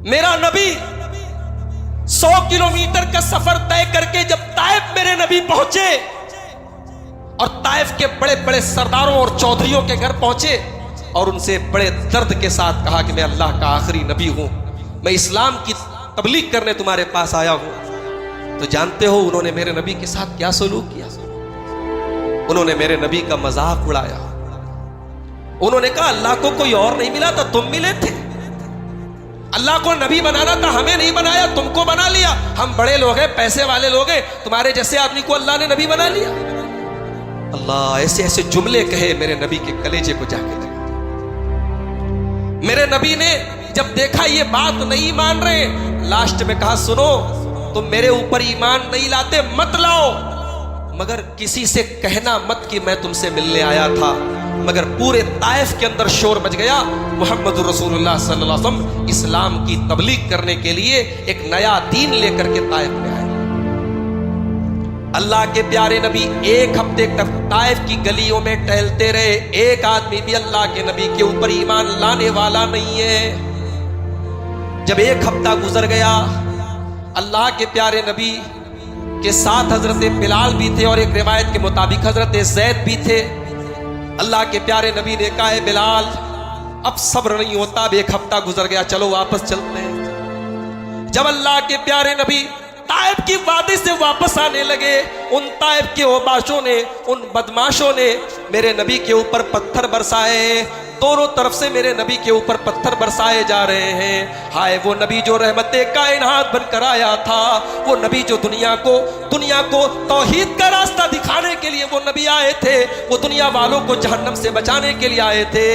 میرا نبی 100 کلومیٹر کا سفر طے کر کے جب طائف میرے نبی پہنچے اور طائف کے بڑے بڑے سرداروں اور چودھریوں کے گھر پہنچے اور ان سے بڑے درد کے ساتھ کہا کہ میں اللہ کا آخری نبی ہوں، میں اسلام کی تبلیغ کرنے تمہارے پاس آیا ہوں، تو جانتے ہو انہوں نے میرے نبی کے ساتھ کیا سلوک کیا؟ انہوں نے میرے نبی کا مذاق اڑایا. انہوں نے کہا اللہ کو کوئی اور نہیں ملا تھا، تم ملے تھے. اللہ کو نبی بنانا تھا، ہمیں نہیں بنایا، تم کو بنا لیا. ہم بڑے لوگ ہیں، پیسے والے لوگ ہیں، تمہارے جیسے آدمی کو اللہ نے نبی بنا لیا. اللہ ایسے ایسے جملے کہے میرے نبی کے کلیجے کو جا کے لگے. میرے نبی نے جب دیکھا یہ بات نہیں مان رہے، لاسٹ میں کہا سنو، تم میرے اوپر ایمان نہیں لاتے مت لاؤ، مگر کسی سے کہنا مت کہ میں تم سے ملنے آیا تھا. مگر پورے طائف کے اندر شور مچ گیا. محمد رسول اللہ صلی اللہ علیہ وسلم اسلام کی تبلیغ کرنے کے لیے ایک نیا دین لے کر کے طائف میں آئے. اللہ کے پیارے نبی ایک ہفتے تک طائف کی گلیوں میں ٹہلتے رہے. ایک آدمی بھی اللہ کے نبی کے اوپر ایمان لانے والا نہیں ہے. جب ایک ہفتہ گزر گیا، اللہ کے پیارے نبی کے ساتھ حضرت بلال بھی تھے اور ایک روایت کے مطابق حضرت زید بھی تھے. اللہ کے پیارے نبی نے کہا ہے بلال اب صبر نہیں ہوتا، اب ایک ہفتہ گزر گیا، چلو واپس چلتے ہیں. جب اللہ کے پیارے نبی طائف کی وادی سے واپس آنے لگے، ان طائف کے اوباشوں نے، ان بدماشوں نے میرے نبی کے اوپر پتھر برسائے. دونوں طرف سے میرے نبی کے اوپر پتھر برسائے جا رہے ہیں. ہائے وہ نبی جو رحمت کائنات بن کر آیا تھا، وہ نبی جو دنیا کو توحید کا راستہ دکھانے کے لیے وہ نبی آئے تھے، وہ دنیا والوں کو جہنم سے بچانے کے لیے آئے تھے.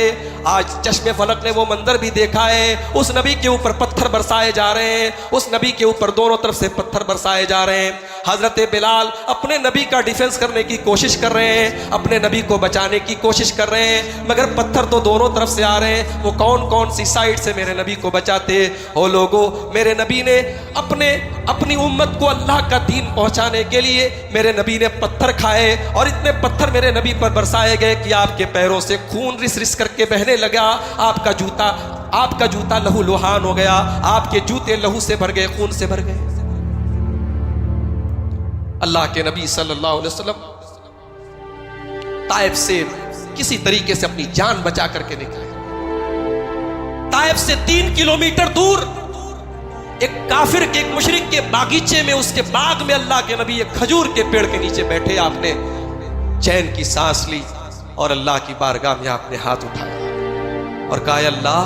آج چشم فلک نے وہ منظر بھی دیکھا ہے. اس نبی کے اوپر پتھر برسائے جا رہے ہیں، اس نبی کے اوپر دونوں طرف سے پتھر برسائے جا رہے ہیں. حضرت بلال اپنے نبی کا ڈیفنس کرنے کی کوشش کر رہے ہیں، اپنے نبی کو بچانے کی کوشش کر رہے ہیں، مگر پتھر تو دونوں طرف سے آ رہے ہیں. وہ کون سی سائڈ سے میرے نبی کو بچاتے؟ او لوگو، میرے نبی نے اپنی امت کو اللہ کا دین پہنچانے کے لیے میرے نبی نے پتھر کھائے، اور اتنے پتھر میرے نبی پر برسائے گئے کہ آپ کے پیروں سے خون رس رس کر کے بہنے لگا. آپ کا جوتا لہو لہان ہو گیا، آپ کے جوتے لہو سے بھر گئے، خون سے بھر گئے. اللہ کے نبی صلی اللہ علیہ وسلم طائف سے کسی طریقے سے اپنی جان بچا کر کے نکلے. طائف سے 3 کلومیٹر دور ایک کافر کے، ایک مشرک کے باغیچے میں، اس کے باغ میں اللہ کے نبی ایک کھجور کے پیڑ کے نیچے بیٹھے. آپ نے چین کی سانس لی اور اللہ کی بارگاہ میں آپ نے ہاتھ اٹھایا اور کہا اے اللہ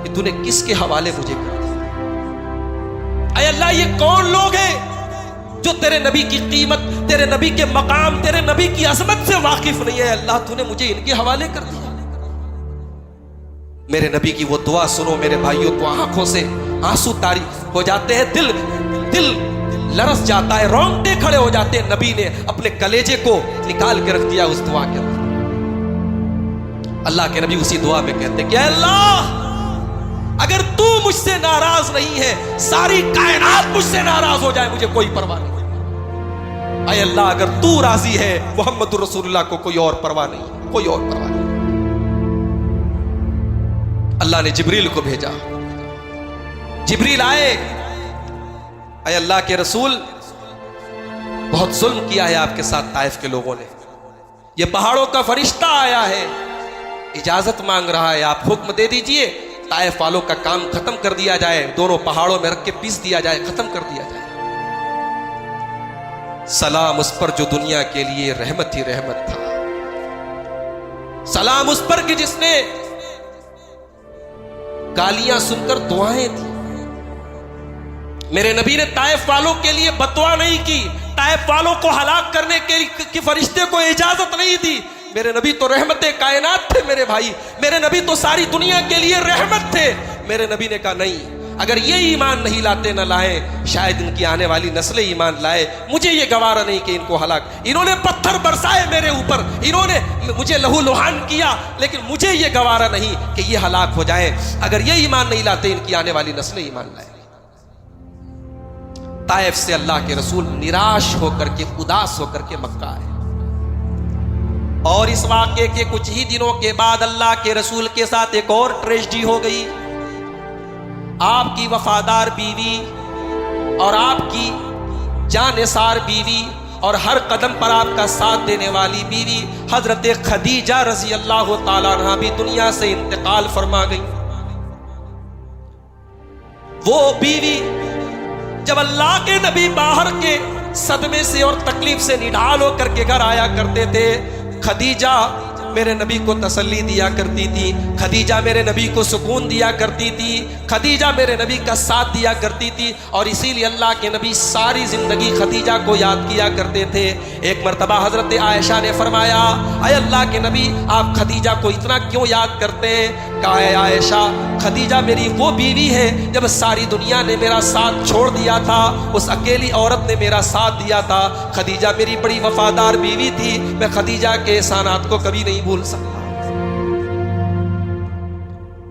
کہ تو نے کس کے حوالے مجھے کر دیا؟ اے اللہ یہ کون لوگ ہیں جو تیرے نبی کی قیمت، تیرے نبی کے مقام، تیرے نبی کی عظمت سے واقف نہیں ہے؟ اللہ تو نے مجھے ان کے حوالے کر دیا. میرے نبی کی وہ دعا سنو میرے بھائیوں، تو آنکھوں سے آنسو طاری ہو جاتے ہیں، دل لرز جاتا ہے، رونگٹے کھڑے ہو جاتے ہیں. نبی نے اپنے کلیجے کو نکال کے رکھ دیا اس دعا کے اندر. اللہ کے نبی اسی دعا میں کہتے ہیں کہ اے اللہ اگر تو مجھ سے ناراض نہیں ہے، ساری کائنات مجھ سے ناراض ہو جائے، مجھے کوئی پرواہ نہیں. اے اللہ اگر تو راضی ہے، محمد رسول اللہ کو کوئی اور پرواہ نہیں، کوئی اور پرواہ نہیں. اللہ نے جبریل کو بھیجا. جبریل آئے، اے اللہ کے رسول بہت ظلم کیا ہے آپ کے ساتھ طائف کے لوگوں نے، یہ پہاڑوں کا فرشتہ آیا ہے، اجازت مانگ رہا ہے، آپ حکم دے دیجئے طائف والوں کا کام ختم کر دیا جائے، دونوں پہاڑوں میں رکھ کے پیس دیا جائے، ختم کر دیا جائے. سلام اس پر جو دنیا کے لیے رحمت ہی رحمت تھا. سلام اس پر کہ جس نے گالیاں سن کر دعائیں دی. میرے نبی نے طائف والوں کے لیے بددعا نہیں کی، طائف والوں کو ہلاک کرنے کے فرشتے کو اجازت نہیں دی. میرے نبی تو رحمت کائنات تھے میرے بھائی، میرے نبی تو ساری دنیا کے لیے رحمت تھے. میرے نبی نے کہا نہیں، اگر یہ ایمان نہیں لاتے نہ لائیں، شاید ان کی آنے والی نسلیں ایمان لائے. مجھے یہ گوارا نہیں کہ ان کو ہلاک، انہوں نے پتھر برسائے میرے اوپر، انہوں نے مجھے لہو لہان کیا، لیکن مجھے یہ گوارا نہیں کہ یہ ہلاک ہو جائیں. اگر یہ ایمان نہیں لاتے، ان کی آنے والی نسلیں ایمان لائیں. طائف سے اللہ کے رسول نراش ہو کر کے، اداس ہو کر کے مکہ آئے. اور اس واقعے کے کچھ ہی دنوں کے بعد اللہ کے رسول کے ساتھ ایک اور ٹریجڈی ہو گئی. آپ کی وفادار بیوی اور آپ کی جانثار بیوی اور ہر قدم پر آپ کا ساتھ دینے والی بیوی حضرت خدیجہ رضی اللہ تعالیٰ عنہا بھی دنیا سے انتقال فرما گئی. وہ بیوی جب اللہ کے نبی باہر کے صدمے سے اور تکلیف سے نڈھال ہو کر کے گھر آیا کرتے تھے، خدیجہ میرے نبی کو تسلی دیا کرتی تھی، خدیجہ میرے نبی کو سکون دیا کرتی تھی، خدیجہ میرے نبی کا ساتھ دیا کرتی تھی، اور اسی لیے اللہ کے نبی ساری زندگی خدیجہ کو یاد کیا کرتے تھے. ایک مرتبہ حضرت عائشہ نے فرمایا، اے اللہ کے نبی آپ خدیجہ کو اتنا کیوں یاد کرتے ہیں؟ کہا ہے عائشہ خدیجہ میری وہ بیوی ہے جب ساری دنیا نے میرا ساتھ چھوڑ دیا تھا اس اکیلی عورت نے میرا ساتھ دیا تھا. خدیجہ میری بڑی وفادار بیوی تھی، میں خدیجہ کے احسانات کو کبھی نہیں بھول سکتا.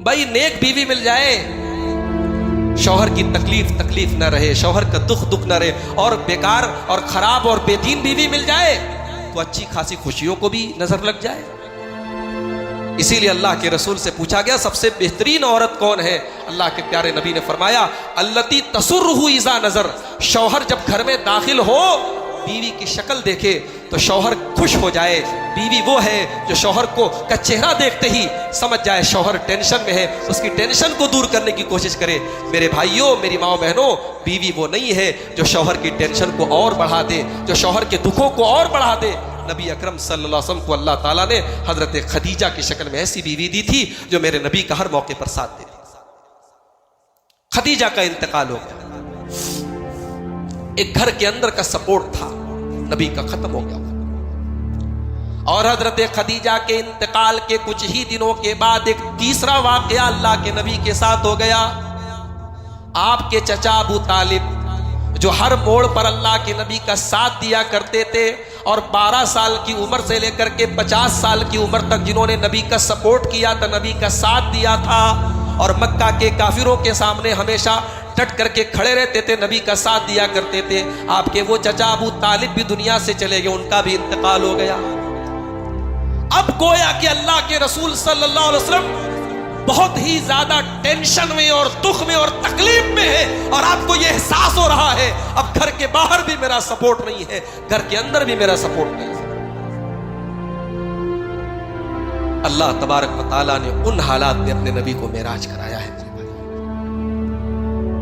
بھائی نیک بیوی مل جائے، شوہر کی تکلیف نہ رہے، شوہر کا دکھ نہ رہے، اور بیکار اور خراب اور بے دین بیوی مل جائے تو اچھی خاصی خوشیوں کو بھی نظر لگ جائے. اسی لیے اللہ کے رسول سے پوچھا گیا سب سے بہترین عورت کون ہے؟ اللہ کے پیارے نبی نے فرمایا التی تسرہ اذا نظر، شوہر جب گھر میں داخل ہو بیوی کی شکل دیکھے تو شوہر خوش ہو جائے. بیوی وہ ہے جو شوہر کا چہرہ دیکھتے ہی سمجھ جائے شوہر ٹینشن میں ہے، اس کی ٹینشن کو دور کرنے کی کوشش کرے. میرے بھائیوں میری ماں بہنوں، بیوی وہ نہیں ہے جو شوہر کی ٹینشن کو اور بڑھا دے، جو شوہر کے دکھوں کو اور بڑھا دے. نبی اکرم صلی اللہ علیہ وسلم کو اللہ تعالیٰ نے حضرت خدیجہ کی شکل میں ایسی بیوی دی تھی جو میرے نبی کا ہر موقع پر ساتھ دیتی. خدیجہ کا انتقال ہو گیا، ایک گھر کے اندر کا سپورٹ تھا نبی کا ختم ہو گیا. اور حضرت خدیجہ کے انتقال کے کچھ ہی دنوں کے بعد ایک تیسرا واقعہ اللہ کے نبی کے ساتھ ہو گیا. آپ کے چچا ابو طالب جو ہر موڑ پر اللہ کے نبی کا ساتھ دیا کرتے تھے اور 12 سال کی عمر سے لے کر کے 50 سال کی عمر تک جنہوں نے نبی کا سپورٹ کیا تھا، نبی کا ساتھ دیا تھا اور مکہ کے کافروں کے سامنے ہمیشہ ڈٹ کر کے کھڑے رہتے تھے، نبی کا ساتھ دیا کرتے تھے، آپ کے وہ چچا ابو طالب بھی دنیا سے چلے گئے، ان کا بھی انتقال ہو گیا. اب گویا کہ اللہ کے رسول صلی اللہ علیہ وسلم بہت ہی زیادہ ٹینشن میں اور دکھ میں اور تکلیف میں ہے، اور آپ کو یہ احساس ہو رہا ہے اب گھر کے باہر بھی میرا سپورٹ نہیں ہے، گھر کے اندر بھی میرا سپورٹ نہیں ہے. اللہ تبارک و تعالیٰ نے ان حالات میں اپنے نبی کو معراج کرایا ہے.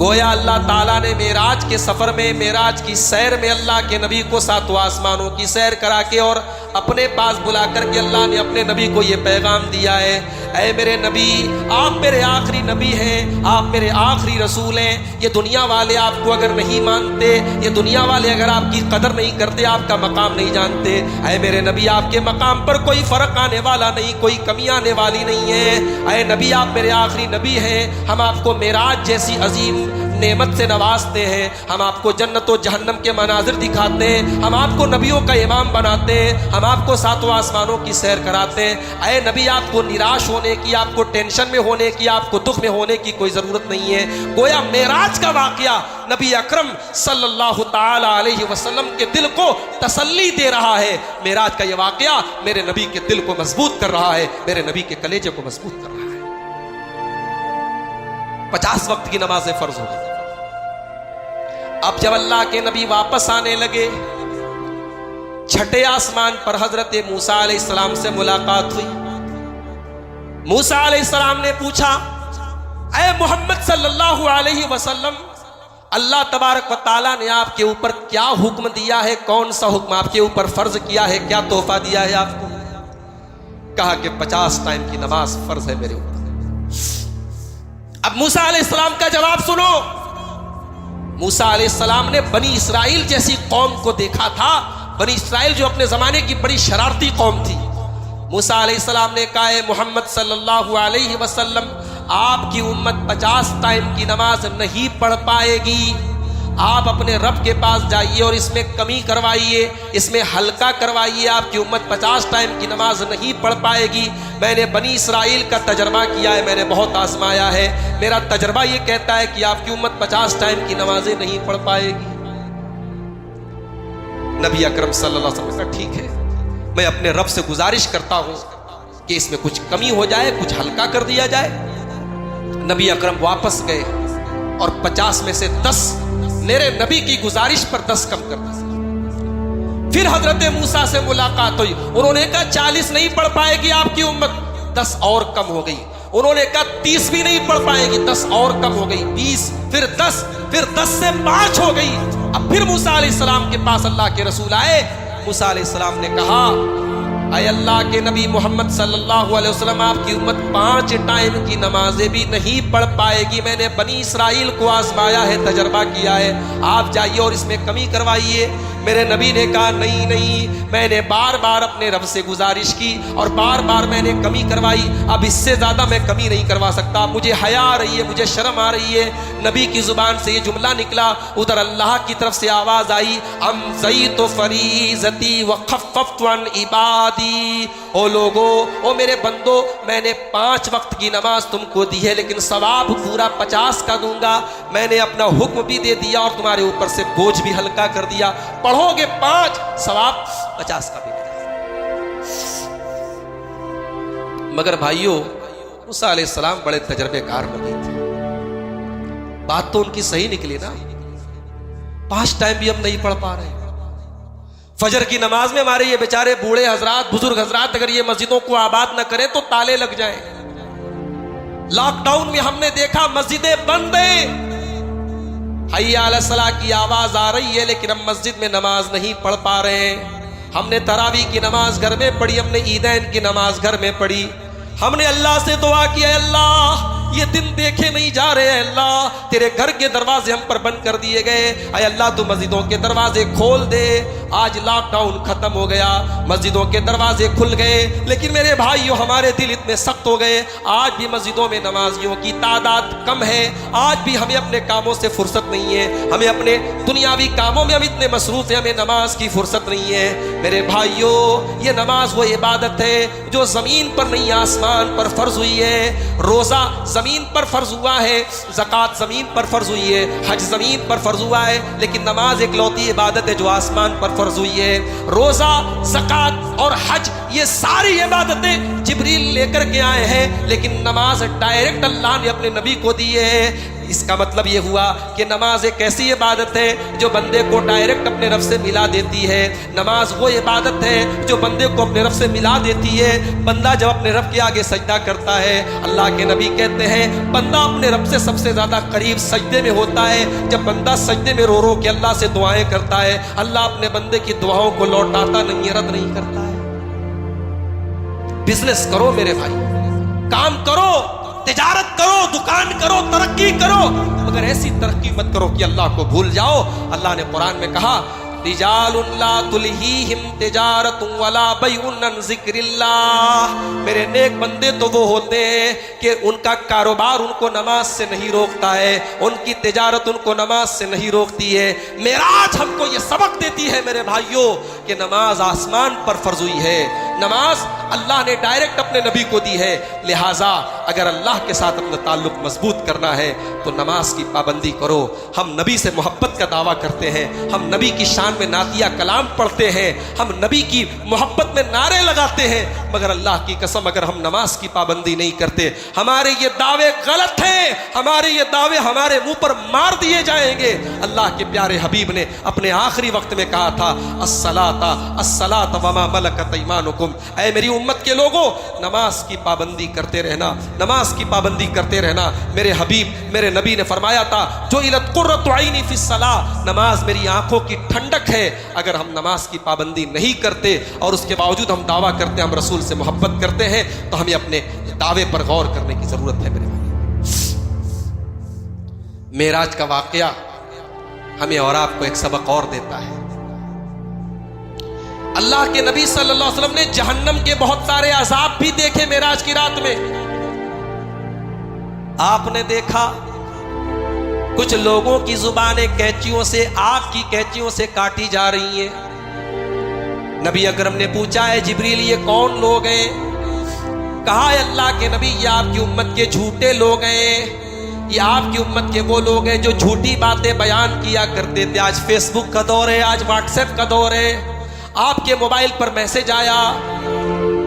گویا اللہ تعالیٰ نے معراج کے سفر میں، معراج کی سیر میں اللہ کے نبی کو ساتواں آسمانوں کی سیر کرا کے اور اپنے پاس بلا کر کے اللہ نے اپنے نبی کو یہ پیغام دیا ہے، اے میرے نبی آپ میرے آخری نبی ہیں، آپ میرے آخری رسول ہیں. یہ دنیا والے آپ کو اگر نہیں مانتے، یہ دنیا والے اگر آپ کی قدر نہیں کرتے، آپ کا مقام نہیں جانتے، اے میرے نبی آپ کے مقام پر کوئی فرق آنے والا نہیں، کوئی کمی آنے والی نہیں ہے. اے نبی آپ میرے آخری نبی ہیں، ہم آپ کو معراج جیسی عظیم نعمت سے نوازتے ہیں، ہم آپ کو جنت و جہنم کے مناظر دکھاتے ہیں، ہم آپ کو نبیوں کا امام بناتے ہیں، ہم آپ کو ساتواں آسمانوں کی سیر کراتے ہیں. اے نبی آپ کو نراش ہونے کی، آپ کو ٹینشن میں ہونے کی، آپ کو دکھ میں ہونے کی کوئی ضرورت نہیں ہے. گویا معراج کا واقعہ نبی اکرم صلی اللہ تعالی علیہ وسلم کے دل کو تسلی دے رہا ہے. معراج کا یہ واقعہ میرے نبی کے دل کو مضبوط کر رہا ہے، میرے نبی کے کلیجے کو مضبوط کر رہا ہے. 50 وقت کی نمازیں فرض ہو گئی. اب جب اللہ کے نبی واپس آنے لگے، چھٹے آسمان پر حضرت موسیٰ علیہ السلام سے ملاقات ہوئی. موسیٰ علیہ السلام نے پوچھا، اے محمد صلی اللہ علیہ وسلم، اللہ تبارک و تعالیٰ نے آپ کے اوپر کیا حکم دیا ہے؟ کون سا حکم آپ کے اوپر فرض کیا ہے؟ کیا تحفہ دیا ہے آپ کو؟ کہا کہ 50 ٹائم کی نماز فرض ہے میرے اوپر. اب موسیٰ علیہ السلام کا جواب سنو. موسیٰ علیہ السلام نے بنی اسرائیل جیسی قوم کو دیکھا تھا، بنی اسرائیل جو اپنے زمانے کی بڑی شرارتی قوم تھی. موسیٰ علیہ السلام نے کہا ہے محمد صلی اللہ علیہ وسلم آپ کی امت 50 ٹائم کی نماز نہیں پڑھ پائے گی. آپ اپنے رب کے پاس جائیے اور اس میں کمی کروائیے، اس میں ہلکا کروائیے. آپ کی امت 50 ٹائم کی نماز نہیں پڑھ پائے گی. میں نے بنی اسرائیل کا تجربہ کیا ہے، میں نے بہت آزمایا ہے، میرا تجربہ یہ کہتا ہے کہ آپ کی امت 50 ٹائم کی نمازیں نہیں پڑھ پائے گی. نبی اکرم صلی اللہ علیہ وسلم نے کہا ٹھیک ہے، میں اپنے رب سے گزارش کرتا ہوں کہ اس میں کچھ کمی ہو جائے، کچھ ہلکا کر دیا جائے. نبی اکرم واپس گئے اور 50 میں سے 10 میرے نبی کی گزارش پر 10 کم کر دیا۔ پھر حضرت موسیٰ سے ملاقات ہوئی، انہوں نے کہا 40 نہیں پڑھ پائے گی آپ کی امت، 10 اور کم ہو گئی۔ انہوں نے کہا 30 بھی نہیں پڑھ پائے گی، 10 اور کم ہو گئی، 20، پھر 10، پھر 10 سے 5 ہو گئی۔ اب پھر موسیٰ علیہ السلام کے پاس اللہ کے رسول آئے۔ موسیٰ علیہ السلام نے کہا اے اللہ کے نبی محمد صلی اللہ علیہ وسلم، آپ کی امت 5 ٹائم کی نمازیں بھی نہیں پڑھ پائے گی، میں نے بنی اسرائیل کو آزمایا ہے، تجربہ کیا ہے، آپ جائیے اور اس میں کمی کروائیے۔ میرے نبی نے کہا نہیں نہیں، میں نے بار بار اپنے رب سے گزارش کی اور بار بار میں نے کمی کروائی، اب اس سے زیادہ میں کمی نہیں کروا سکتا، مجھے حیا آ رہی ہے، مجھے شرم آ رہی ہے۔ نبی کی زبان سے یہ جملہ نکلا، ادھر اللہ کی طرف سے آواز آئی امضیت فریضتی وخففت عن عبادی، او لوگو، او میرے بندو، میں نے 5 وقت کی نماز تم کو دی ہے، لیکن ثواب پورا 50 کا دوں گا۔ میں نے اپنا حکم بھی دے دیا اور تمہارے اوپر سے بوجھ بھی ہلکا کر دیا، پڑھو گے 5 ثواب 50 کا بھی ملے گا۔ مگر بھائیو، موسیٰ علیہ السلام بڑے تجربے کار نبی تھے، بات تو ان کی صحیح نکلی نا، 5 ٹائم بھی ہم نہیں پڑھ پا رہے۔ فجر کی نماز میں ہمارے یہ بیچارے بوڑھے حضرات، بزرگ حضرات اگر یہ مسجدوں کو آباد نہ کریں تو تالے لگ جائیں۔ لاک ڈاؤن میں ہم نے دیکھا مسجدیں بند ہیں، حی علی الصلاۃ کی آواز آ رہی ہے لیکن ہم مسجد میں نماز نہیں پڑھ پا رہے ہیں۔ ہم نے تراویح کی نماز گھر میں پڑھی، ہم نے عیدین کی نماز گھر میں پڑھی، ہم نے اللہ سے دعا کی اے اللہ یہ دن دیکھے نہیں جا رہے ہیں، اللہ تیرے گھر کے دروازے ہم پر بند کر دیے گئے، اے اللہ تو مسجدوں کے دروازے کھول دے۔ آج لاک ڈاؤن ختم ہو گیا، مسجدوں کے دروازے کھل گئے، لیکن میرے بھائیو ہمارے دل اتنے سخت ہو گئے، آج بھی مسجدوں میں نمازیوں کی تعداد کم ہے، آج بھی ہمیں اپنے کاموں سے فرصت نہیں ہے، ہمیں اپنے دنیاوی کاموں میں ہم اتنے مصروف ہیں، ہمیں نماز کی فرصت نہیں ہے۔ میرے بھائیو، یہ نماز وہ عبادت ہے جو زمین پر نہیں آسمان پر فرض ہوئی ہے۔ روزہ زمین پر فرض ہوا ہے، زکوٰۃ زمین پر فرض ہوئی ہے، حج زمین پر فرض ہوا ہے، لیکن نماز ایک لوتی عبادت ہے جو آسمان پر فرض ہوئی ہے۔ روزہ، زکوٰۃ اور حج یہ ساری عبادتیں جبریل لے کر کے آئے ہیں، لیکن نماز ڈائریکٹ اللہ نے اپنے نبی کو دی ہے۔ اس کا مطلب یہ ہوا کہ نماز ایک ایسی عبادت ہے جو بندے کو ڈائریکٹ اپنے رب سے ملا دیتی ہے۔ نماز وہ عبادت ہے جو بندے کو اپنے رب سے ملا دیتی ہے۔ بندہ جب اپنے رب کے آگے سجدہ کرتا ہے، اللہ کے نبی کہتے ہیں بندہ اپنے رب سے سب سے زیادہ قریب سجدے میں ہوتا ہے جب بندہ سجدے میں رو رو کے اللہ سے دعائیں کرتا ہے۔ اللہ اپنے بندے کی دعاؤں کو لوٹاتا نہیں ہے، رد نہیں کرتا ہے۔ بزنس کرو میرے بھائی، کام کرو، تجارت کرو، دکان کرو، ترقی کرو، مگر ایسی ترقی مت کرو کہ اللہ کو بھول جاؤ۔ اللہ نے قرآن میں کہا رجال لا تلہیہم تجارت ولا بیع عن ذکر اللہ، میرے نیک بندے تو وہ ہوتے ہیں کہ ان کا کاروبار ان کو نماز سے نہیں روکتا ہے، ان کی تجارت ان کو نماز سے نہیں روکتی ہے۔ معراج ہم کو یہ سبق دیتی ہے میرے بھائیوں کہ نماز آسمان پر فرض ہوئی ہے، نماز اللہ نے ڈائریکٹ اپنے نبی کو دی ہے، لہٰذا اگر اللہ کے ساتھ اپنا تعلق مضبوط کرنا ہے تو نماز کی پابندی کرو۔ ہم نبی سے محبت کا دعویٰ کرتے ہیں، ہم نبی کی شان میں نعتیہ کلام پڑھتے ہیں، ہم نبی کی محبت میں نعرے لگاتے ہیں، مگر اللہ کی قسم اگر ہم نماز کی پابندی نہیں کرتے، ہمارے یہ دعوے غلط ہیں، ہمارے یہ دعوے ہمارے منہ پر مار دیے جائیں گے۔ اللہ کے پیارے حبیب نے اپنے آخری وقت میں کہا تھا الصلاۃ الصلاۃ وما ملکت ایمانکم، اے میری امت کے لوگوں نماز کی پابندی کرتے رہنا، نماز کی پابندی کرتے رہنا۔ میرے حبیب میرے نبی نے فرمایا تھا جعلت قرۃ عینی فی الصلاۃ، نماز میری آنکھوں کی ٹھنڈک ہے۔ اگر ہم نماز کی پابندی نہیں کرتے اور اس کے باوجود ہم دعویٰ کرتے ہیں ہم رسول سے محبت کرتے ہیں تو ہمیں اپنے دعوے پر غور کرنے کی ضرورت ہے میرے بھائی۔ معراج کا واقعہ ہمیں اور آپ کو ایک سبق اور دیتا ہے۔ اللہ کے نبی صلی اللہ علیہ وسلم نے جہنم کے بہت سارے عذاب بھی دیکھے معراج کی رات میں۔ آپ نے دیکھا کچھ لوگوں کی زبانیں کینچیوں سے، آگ کی کینچیوں سے کاٹی جا رہی ہیں۔ نبی اکرم نے پوچھا ہے جبریل یہ کون لوگ ہیں؟ کہا ہے اللہ کے نبی یہ آپ کی امت کے جھوٹے لوگ ہیں، یہ آپ کی امت کے وہ لوگ ہیں جو جھوٹی باتیں بیان کیا کرتے تھے۔ آج فیس بک کا دور ہے، آج واٹس ایپ کا دور ہے، آپ کے موبائل پر میسج آیا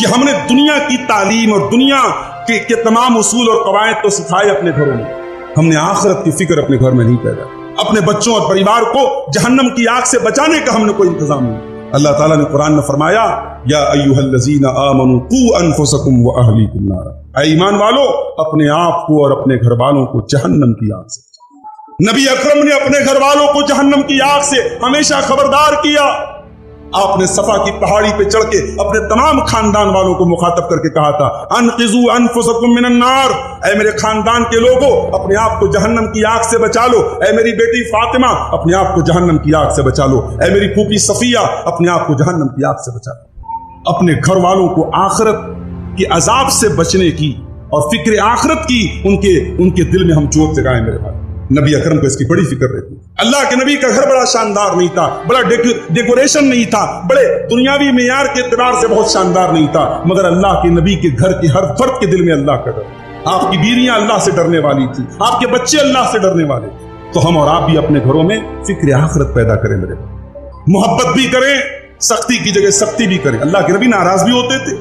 کہ ہم نے دنیا کی تعلیم اور دنیا کے تمام اصول اور قواعد تو سکھائے اپنے گھروں میں، ہم نے آخرت کی فکر اپنے گھر میں نہیں پیدا، اپنے بچوں اور پریوار کو جہنم کی آگ سے بچانے کا ہم نے کوئی انتظام نہیں۔ اللہ تعالیٰ نے قرآن میں فرمایا یا ایھا الذین آمنوا قوا انفسکم واہلیکم نارا، اے ایمان والو اپنے آپ کو اور اپنے گھر والوں کو جہنم کی آگ سے بچاؤ۔ نبی اکرم نے اپنے گھر والوں کو جہنم کی آگ سے ہمیشہ خبردار کیا۔ آپ نے صفا کی پہاڑی پہ چڑھ کے اپنے تمام خاندان والوں کو مخاطب کر کے کہا تھا انقذوا انفسکم من النار، اے میرے خاندان کے لوگوں اپنے آپ کو جہنم کی آگ سے بچا لو، اے میری بیٹی فاطمہ اپنے آپ کو جہنم کی آگ سے بچا لو، اے میری پھوپھی صفیہ اپنے آپ کو جہنم کی آگ سے بچا لو۔ اپنے گھر والوں کو آخرت کے عذاب سے بچنے کی اور فکر آخرت کی ان کے دل میں ہم جوت جگائیں میرے بھائی۔ نبی اکرم کو اس کی بڑی فکر رہتی۔ اللہ کے نبی کا گھر بڑا شاندار نہیں تھا، بڑا ڈیکوریشن نہیں تھا، بڑے دنیاوی معیار کے اعتبار سے بہت شاندار نہیں تھا، مگر اللہ کے نبی کے گھر کے ہر فرد کے دل میں اللہ کا ڈر۔ آپ کی بیویاں اللہ سے ڈرنے والی تھی، آپ کے بچے اللہ سے ڈرنے والے تھے۔ تو ہم اور آپ بھی اپنے گھروں میں فکر آخرت پیدا کریں میرے، محبت بھی کریں، سختی کی جگہ سختی بھی کریں۔ اللہ کے نبی ناراض بھی ہوتے تھے،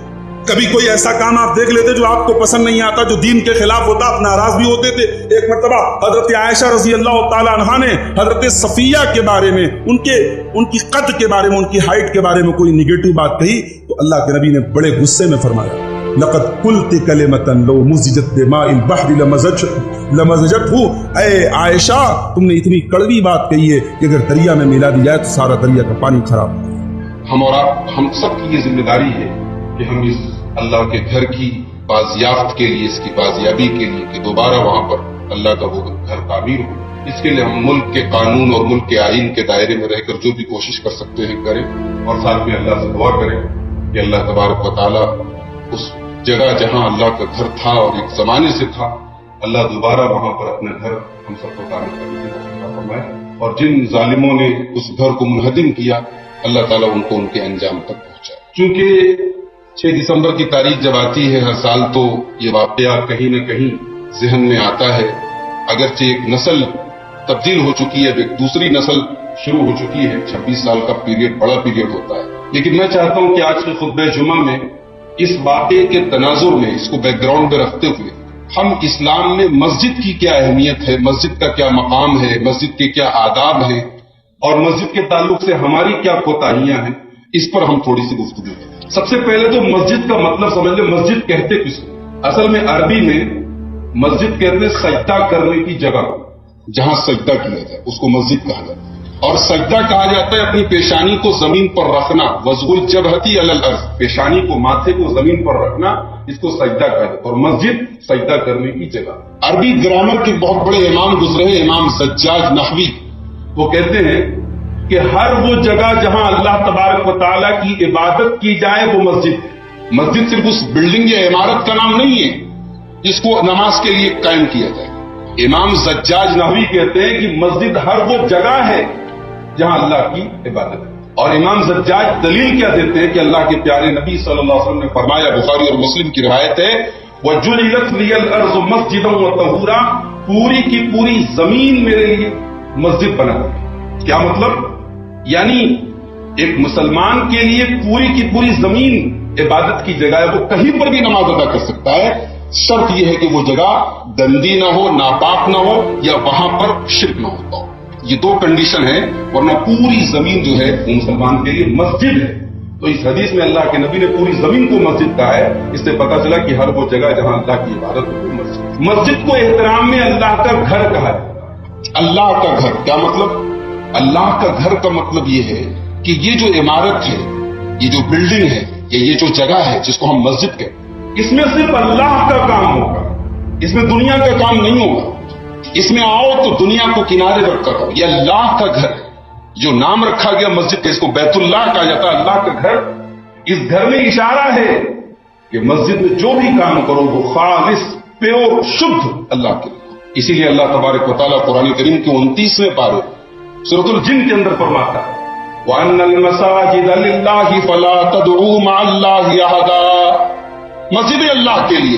کبھی کوئی ایسا کام آپ دیکھ لیتے جو آپ کو پسند نہیں آتا، جو دین کے خلاف ہوتا، آپ ناراض بھی ہوتے تھے۔ ایک مرتبہ حضرت عائشہ رضی اللہ تعالی عنہا نے حضرت صفیہ کے بارے میں، ان کی قد کے بارے میں، ان کی ہائٹ کے بارے میں کوئی نگیٹو بات کہی تو اللہ کے نبی نے بڑے غصے میں فرمایا لقد قلت کلمۃ لو مزجت بماء البحر لمزجته، اے عائشہ تم نے اتنی کڑوی بات کہی ہے کہ اگر دریا میں ملا دی جائے تو سارا دریا کا پانی خراب ہو جائے۔ ہم اور آپ، ہم سب کی یہ ذمہ داری ہے کہ ہم اس اللہ کے گھر کی بازیافت کے لیے، اس کی بازیابی کے لیے کہ دوبارہ وہاں پر اللہ کا وہ گھر تعمیر ہو، اس کے لیے ہم ملک کے قانون اور ملک کے آئین کے دائرے میں رہ کر جو بھی کوشش کر سکتے ہیں کریں، اور ساتھ میں اللہ سے دعا کریں کہ اللہ تبارک و تعالیٰ اس جگہ جہاں اللہ کا گھر تھا اور ایک زمانے سے تھا، اللہ دوبارہ وہاں پر اپنا گھر ہم سب کو تعمیر کرنے کی توفیق فرمائے، اور جن ظالموں نے اس گھر کو منہدم کیا اللہ تعالیٰ ان کو ان کے انجام تک پہنچائے۔ چونکہ 6 دسمبر کی تاریخ جب آتی ہے ہر سال تو یہ واقعہ کہیں نہ کہیں ذہن میں آتا ہے، اگرچہ ایک نسل تبدیل ہو چکی ہے، اب ایک دوسری نسل شروع ہو چکی ہے، 26 سال کا پیریڈ بڑا پیریڈ ہوتا ہے، لیکن میں چاہتا ہوں کہ آج کے خطبہ جمعہ میں اس واقعے کے تناظر میں، اس کو بیک گراؤنڈ میں رکھتے ہوئے ہم اسلام میں مسجد کی کیا اہمیت ہے، مسجد کا کیا مقام ہے، مسجد کے کیا آداب ہیں، اور مسجد کے تعلق سے ہماری کیا کوتاہیاں ہیں، اس پر ہم تھوڑی سی گفتگو کریں۔ سب سے پہلے تو مسجد کا مطلب سمجھ لیں، مسجد کہتے کس کو؟ اصل میں عربی میں مسجد کہتے ہیں سجدہ کرنے کی جگہ، جہاں سجدہ کیا جائے اس کو مسجد کہا جاتا ہے، اور سجدہ کہا جاتا ہے اپنی پیشانی کو زمین پر رکھنا، وضع الجبہتی علی الارض، پیشانی کو، ماتھے کو زمین پر رکھنا، اس کو سجدہ کہا جاتا ہے، اور مسجد سجدہ کرنے کی جگہ۔ عربی گرامر کے بہت بڑے امام گزرے ہیں، امام زجاج نحوی، وہ کہتے ہیں کہ ہر وہ جگہ جہاں اللہ تبارک و تعالیٰ کی عبادت کی جائے وہ مسجد ہے۔ مسجد صرف اس بلڈنگ یا عمارت کا نام نہیں ہے جس کو نماز کے لیے قائم کیا جائے۔ امام زجاج نحوی کہتے ہیں کہ مسجد ہر وہ جگہ ہے جہاں اللہ کی عبادت ہے، اور امام زجاج دلیل کیا دیتے ہیں کہ اللہ کے پیارے نبی صلی اللہ علیہ وسلم نے فرمایا، بخاری اور مسلم کی روایت ہے، وَجُعِلَتْ لِيَ الْأَرْضُ مَسْجِدًا وَطَهُورًا، پوری کی پوری زمین میرے لیے مسجد بنا دی۔ کیا مطلب؟ یعنی ایک مسلمان کے لیے پوری کی پوری زمین عبادت کی جگہ ہے، وہ کہیں پر بھی نماز ادا کر سکتا ہے، شرط یہ ہے کہ وہ جگہ گندی نہ ہو، ناپاک نہ ہو، یا وہاں پر شرک نہ ہوتا ہو۔ یہ 2 کنڈیشن ہیں، ورنہ پوری زمین جو ہے وہ مسلمان کے لیے مسجد ہے۔ تو اس حدیث میں اللہ کے نبی نے پوری زمین کو مسجد کہا ہے، اس سے پتہ چلا کہ ہر وہ جگہ جہاں اللہ کی عبادت ہو وہ مسجد۔ مسجد کو احترام میں اللہ کا گھر کہا ہے۔ اللہ کا گھر کیا مطلب؟ اللہ کا گھر کا مطلب یہ ہے کہ یہ جو عمارت ہے، یہ جو بلڈنگ ہے، یہ جو جگہ ہے جس کو ہم مسجد کہتے ہیں، اس میں صرف اللہ کا کام ہوگا، اس میں دنیا کا کام نہیں ہوگا۔ اس میں آؤ تو دنیا کو کنارے رکھ کر آؤ، یہ اللہ کا گھر ہے۔ جو نام رکھا گیا مسجد کا، اس کو بیت اللہ کہا جاتا ہے، اللہ کا گھر۔ اس گھر میں اشارہ ہے کہ مسجد میں جو بھی کام کرو وہ خالص، پیور، شدھ اللہ کے لیے۔ اسی لیے اللہ تبارک و تعالیٰ قرآن کریم کے 29ویں پارے سورۃ الجن کے اندر فرماتا ہے وَأَنَّ الْمَسَاجِدَ لِلَّهِ فَلَا تَدْعُوا مَعَ اللَّهِ أَحَدًا، مسجد اللہ کے لیے،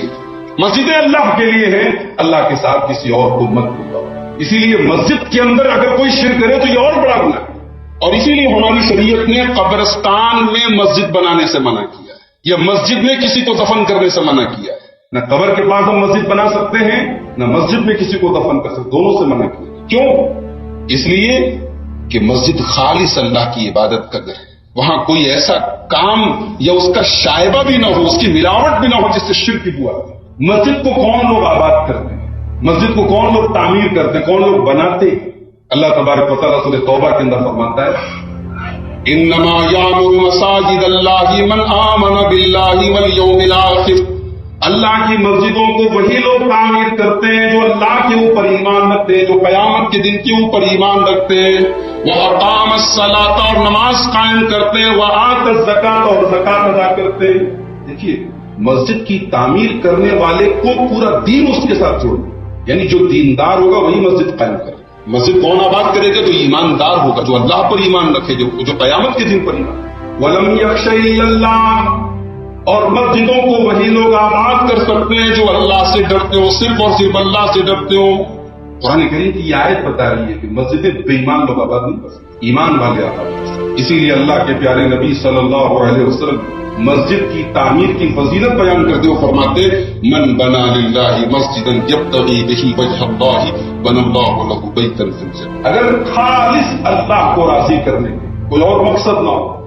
مسجد اللہ کے لیے ہے، اللہ کے ساتھ کسی اور کو مت بلاؤ۔ اسی لیے مسجد کے اندر اگر کوئی شرک کرے تو یہ اور بڑا گناہ ہے، اور اسی لیے ہماری شریعت نے قبرستان میں مسجد بنانے سے منع کیا ہے۔ یا مسجد میں کسی کو دفن کرنے سے منع کیا ہے. نہ قبر کے پاس ہم مسجد بنا سکتے ہیں، نہ مسجد میں کسی کو دفن کر سکتے، دونوں سے منع کیا. کیوں؟ اس لیے کہ مسجد خالص اللہ کی عبادت کا گھر ہے. وہاں کوئی ایسا کام یا اس کا شائبہ بھی نہ ہو، اس کی ملاوٹ بھی نہ ہو جس سے شرک کی بوا. مسجد کو کون لوگ آباد کرتے ہیں؟ مسجد کو کون لوگ تعمیر کرتے ہیں؟ کون لوگ بناتے ہیں؟ اللہ تبارک و تعالیٰ سورہ توبہ کے اندر فرماتا ہے انما یعمر مساجد اللہ من آمن باللہ والیوم الآخر. اللہ کی مسجدوں کو وہی لوگ تعمیر کرتے ہیں جو اللہ کے اوپر ایمان رکھتے ہیں، جو قیامت کے دن کے اوپر ایمان رکھتے ہیں. وَأَقَامَ الصَّلَاةَ اور نماز قائم کرتے ہیں، وَآتَى الزَّكَاةَ اور زکات ادا کرتے ہیں. دیکھیے مسجد کی تعمیر کرنے والے کو پورا دین اس کے ساتھ جوڑ، یعنی جو دیندار ہوگا وہی مسجد قائم کرے. مسجد کون آباد کرے گا؟ جو ایماندار ہوگا، جو اللہ پر ایمان رکھے، جو قیامت کے دن پر ایمان. وَلَمْ يَخْشَ إِلَّا اللَّهَ اور مسجدوں کو وہی لوگ آباد کر سکتے ہیں جو اللہ سے ڈرتے ہو، صرف اور صرف اللہ سے ڈرتے ہو. قرآن کریم کی یہ آیت بتا رہی ہے کہ مسجدیں بے ایمان لوگ آباد نہیں کر سکتے، ایمان والے آباد کر سکتے. اسی لیے اللہ کے پیارے نبی صلی اللہ علیہ وسلم مسجد کی تعمیر کی فضیلت بیان کرتے ہوئے فرماتے من بنا للہ مسجدا یبتغی بہ وجہ اللہ بنى اللہ لہ بیتا فی الجنہ. اگر خالص اللہ کو راضی کرنے کے کوئی اور مقصد نہ ہو،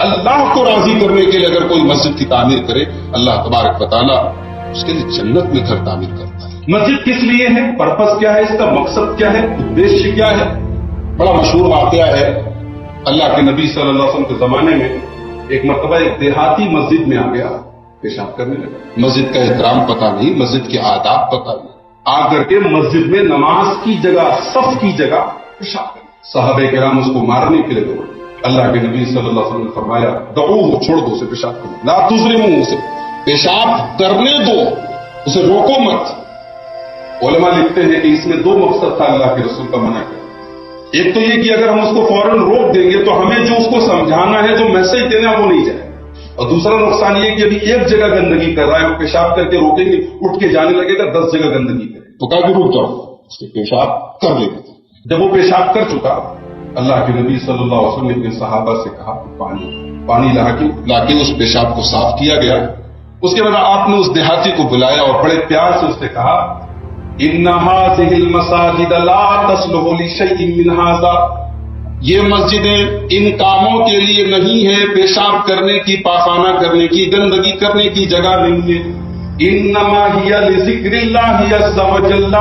اللہ کو راضی کرنے کے لیے اگر کوئی مسجد کی تعمیر کرے، اللہ تبارک و تعالیٰ اس کے لیے جنت میں گھر تعمیر کرتا ہے. مسجد کس لیے ہے؟ پرپس کیا ہے؟ اس کا مقصد کیا ہے؟ ادیشیہ کیا ہے؟ بڑا مشہور واقعہ ہے. اللہ کے نبی صلی اللہ علیہ وسلم کے زمانے میں ایک مرتبہ ایک دیہاتی مسجد میں آ گیا، پیشاب کرنے لگا. مسجد کا احترام پتہ نہیں، مسجد کے آداب پتہ نہیں، آ کر کے مسجد میں نماز کی جگہ، صف کی جگہ پیشاب کرنے. صحابہ کرام اس کو مارنے کے لیے دوڑے. اللہ کے نبی صلی اللہ علیہ وسلم نے فرمایا دعوہ، چھوڑ دو اسے پیشاب کرنے، لا تظلموا، اسے پیشاب کرنے دو، اسے روکو مت. علماء لکھتے ہیں کہ اس میں دو مقصد تھا اللہ کے رسول کا منع کرنا. ایک تو یہ کہ اگر ہم اس کو فوراً روک دیں گے تو ہمیں جو اس کو سمجھانا ہے، جو میسج دینا وہ نہیں جائے. اور دوسرا نقصان یہ کہ ابھی ایک جگہ گندگی کر رہا ہے، وہ پیشاب کر کے روکیں گے، اٹھ کے جانے لگے گا 10 جگہ گندگی کرے تو کہا کہ رک جاؤ، اس سے پیشاب کر لے گا. جب وہ پیشاب کر چکا، اللہ کے نبی صلی اللہ علیہ وسلم نے اپنے صحابہ سے کہا پانی لا کے اس پیشاب کو صاف کیا گیا. اس کے بعد آپ نے اس دیہاتی کو بلایا اور بڑے پیار سے اس سے کہا ان هذه المساجد لا تصلح لشيء من هذا. یہ مسجدیں ان کاموں کے لیے نہیں ہے، پیشاب کرنے کی، پاخانہ کرنے کی، گندگی کرنے کی جگہ نہیں ہے. انما هي لذکر اللہ عز وجل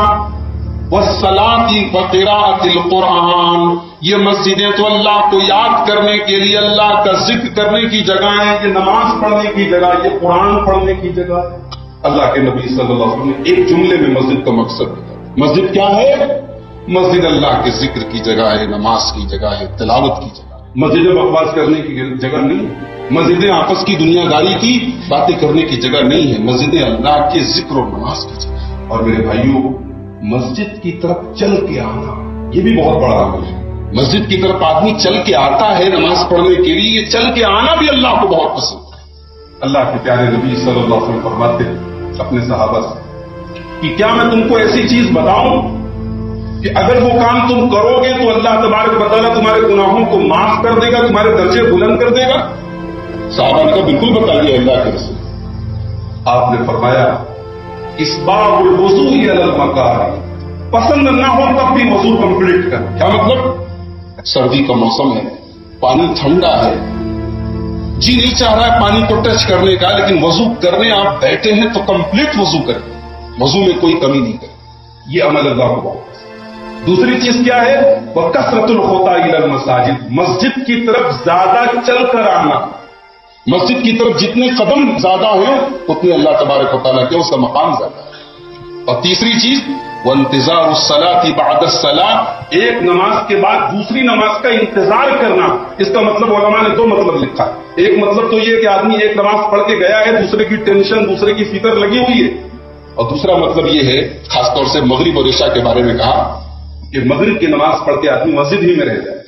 والصلاة وقراءة القرآن. یہ مسجدیں تو اللہ کو یاد کرنے کے لیے، اللہ کا ذکر کرنے کی جگہ ہے، یہ نماز پڑھنے کی جگہ، یہ قرآن پڑھنے کی جگہ. اللہ کے نبی صلی اللہ علیہ وسلم نے ایک جملے میں مسجد کا مقصد بتایا. مسجد کیا ہے؟ مسجد اللہ کے ذکر کی جگہ ہے، نماز کی جگہ ہے، تلاوت کی جگہ. مسجد بکواس کرنے کی جگہ نہیں ہے، مسجدیں آپس کی دنیا داری کی باتیں کرنے کی جگہ نہیں ہے، مسجدیں اللہ کے ذکر اور نماز کی جگہ. اور میرے بھائیوں، مسجد کی طرف چل کے آنا یہ بھی بہت بڑا عمل ہے. مسجد کی طرف آدمی چل کے آتا ہے نماز پڑھنے کے لیے، یہ چل کے آنا بھی اللہ کو بہت پسند ہے. اللہ کے پیارے نبی صلی اللہ علیہ وسلم فرماتے ہیں اپنے صحابہ سے کہ کیا میں تم کو ایسی چیز بتاؤں کہ اگر وہ کام تم کرو گے تو اللہ تبارک و تعالیٰ تمہارے گناہوں کو معاف کر دے گا، تمہارے درجے بلند کر دے گا؟ صحابہ نے کہا بالکل بتائیے اللہ کے رسول. آپ نے فرمایا اسباغ الوضوء علی المکارہ، پسند نہ ہو تب بھی وضو کمپلیٹ کر. کیا مطلب؟ سردی کا موسم ہے، پانی ٹھنڈا ہے، جی نہیں چاہ رہا ہے پانی کو ٹچ کرنے کا، لیکن وضو کرنے آپ بیٹھے ہیں تو کمپلیٹ وضو کریں، وضو میں کوئی کمی نہیں کریں. یہ عمل اللہ کو بہت. دوسری چیز کیا ہے؟ وَكَثْرَةُ الْخُطَىٰ إِلَى الْمَسَاجِدِ، مسجد کی طرف زیادہ چل کر آنا. مسجد کی طرف جتنے قدم زیادہ ہوں اتنے اللہ تبارک و تعالیٰ کے اس کا مقام زیادہ ہے. اور تیسری چیز وانتظار الصلاة بعد الصلاة، ایک نماز کے بعد دوسری نماز کا انتظار کرنا. اس کا مطلب علماء نے دو مطلب لکھا ہے. ایک مطلب تو یہ کہ آدمی ایک نماز پڑھ کے گیا ہے، دوسرے کی ٹینشن، دوسرے کی فکر لگی ہوئی ہے. اور دوسرا مطلب یہ ہے، خاص طور سے مغرب اور عشاء کے بارے میں کہا کہ مغرب کی نماز پڑھ کے آدمی مسجد ہی میں رہ جائے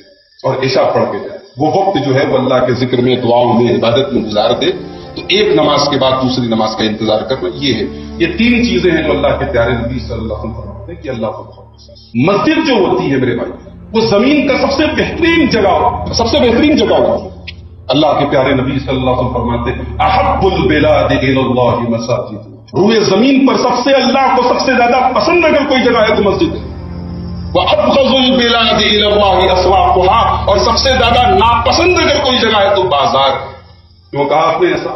اور عشاء پڑھ کے جائے، وہ وقت جو ہے وہ اللہ کے ذکر میں، دعاؤں میں، عبادت میں گزار دے. تو ایک نماز کے بعد دوسری نماز کا انتظار کرنا، یہ ہے. یہ تین چیزیں ہیں جو اللہ کے پیارے نبی صلی اللہ علیہ وسلم فرماتے ہیں کہ اللہ کو بہت پسند. مسجد جو ہوتی ہے میرے بھائی، وہ زمین کا سب سے بہترین جگہ ہوتی ہے. اللہ کے پیارے نبی صلی اللہ علیہ وسلم فرماتے ہیں احب البلاد الی اللہ مساجد، روئے زمین پر سب سے اللہ کو سب سے زیادہ پسند اگر کوئی جگہ ہے تو مسجد ہے، وابغض البلاد الی اللہ اسواقها، اور سب سے زیادہ ناپسند اگر کوئی جگہ ہے تو بازار ہے۔ کیوں کہا آپ نے ایسا؟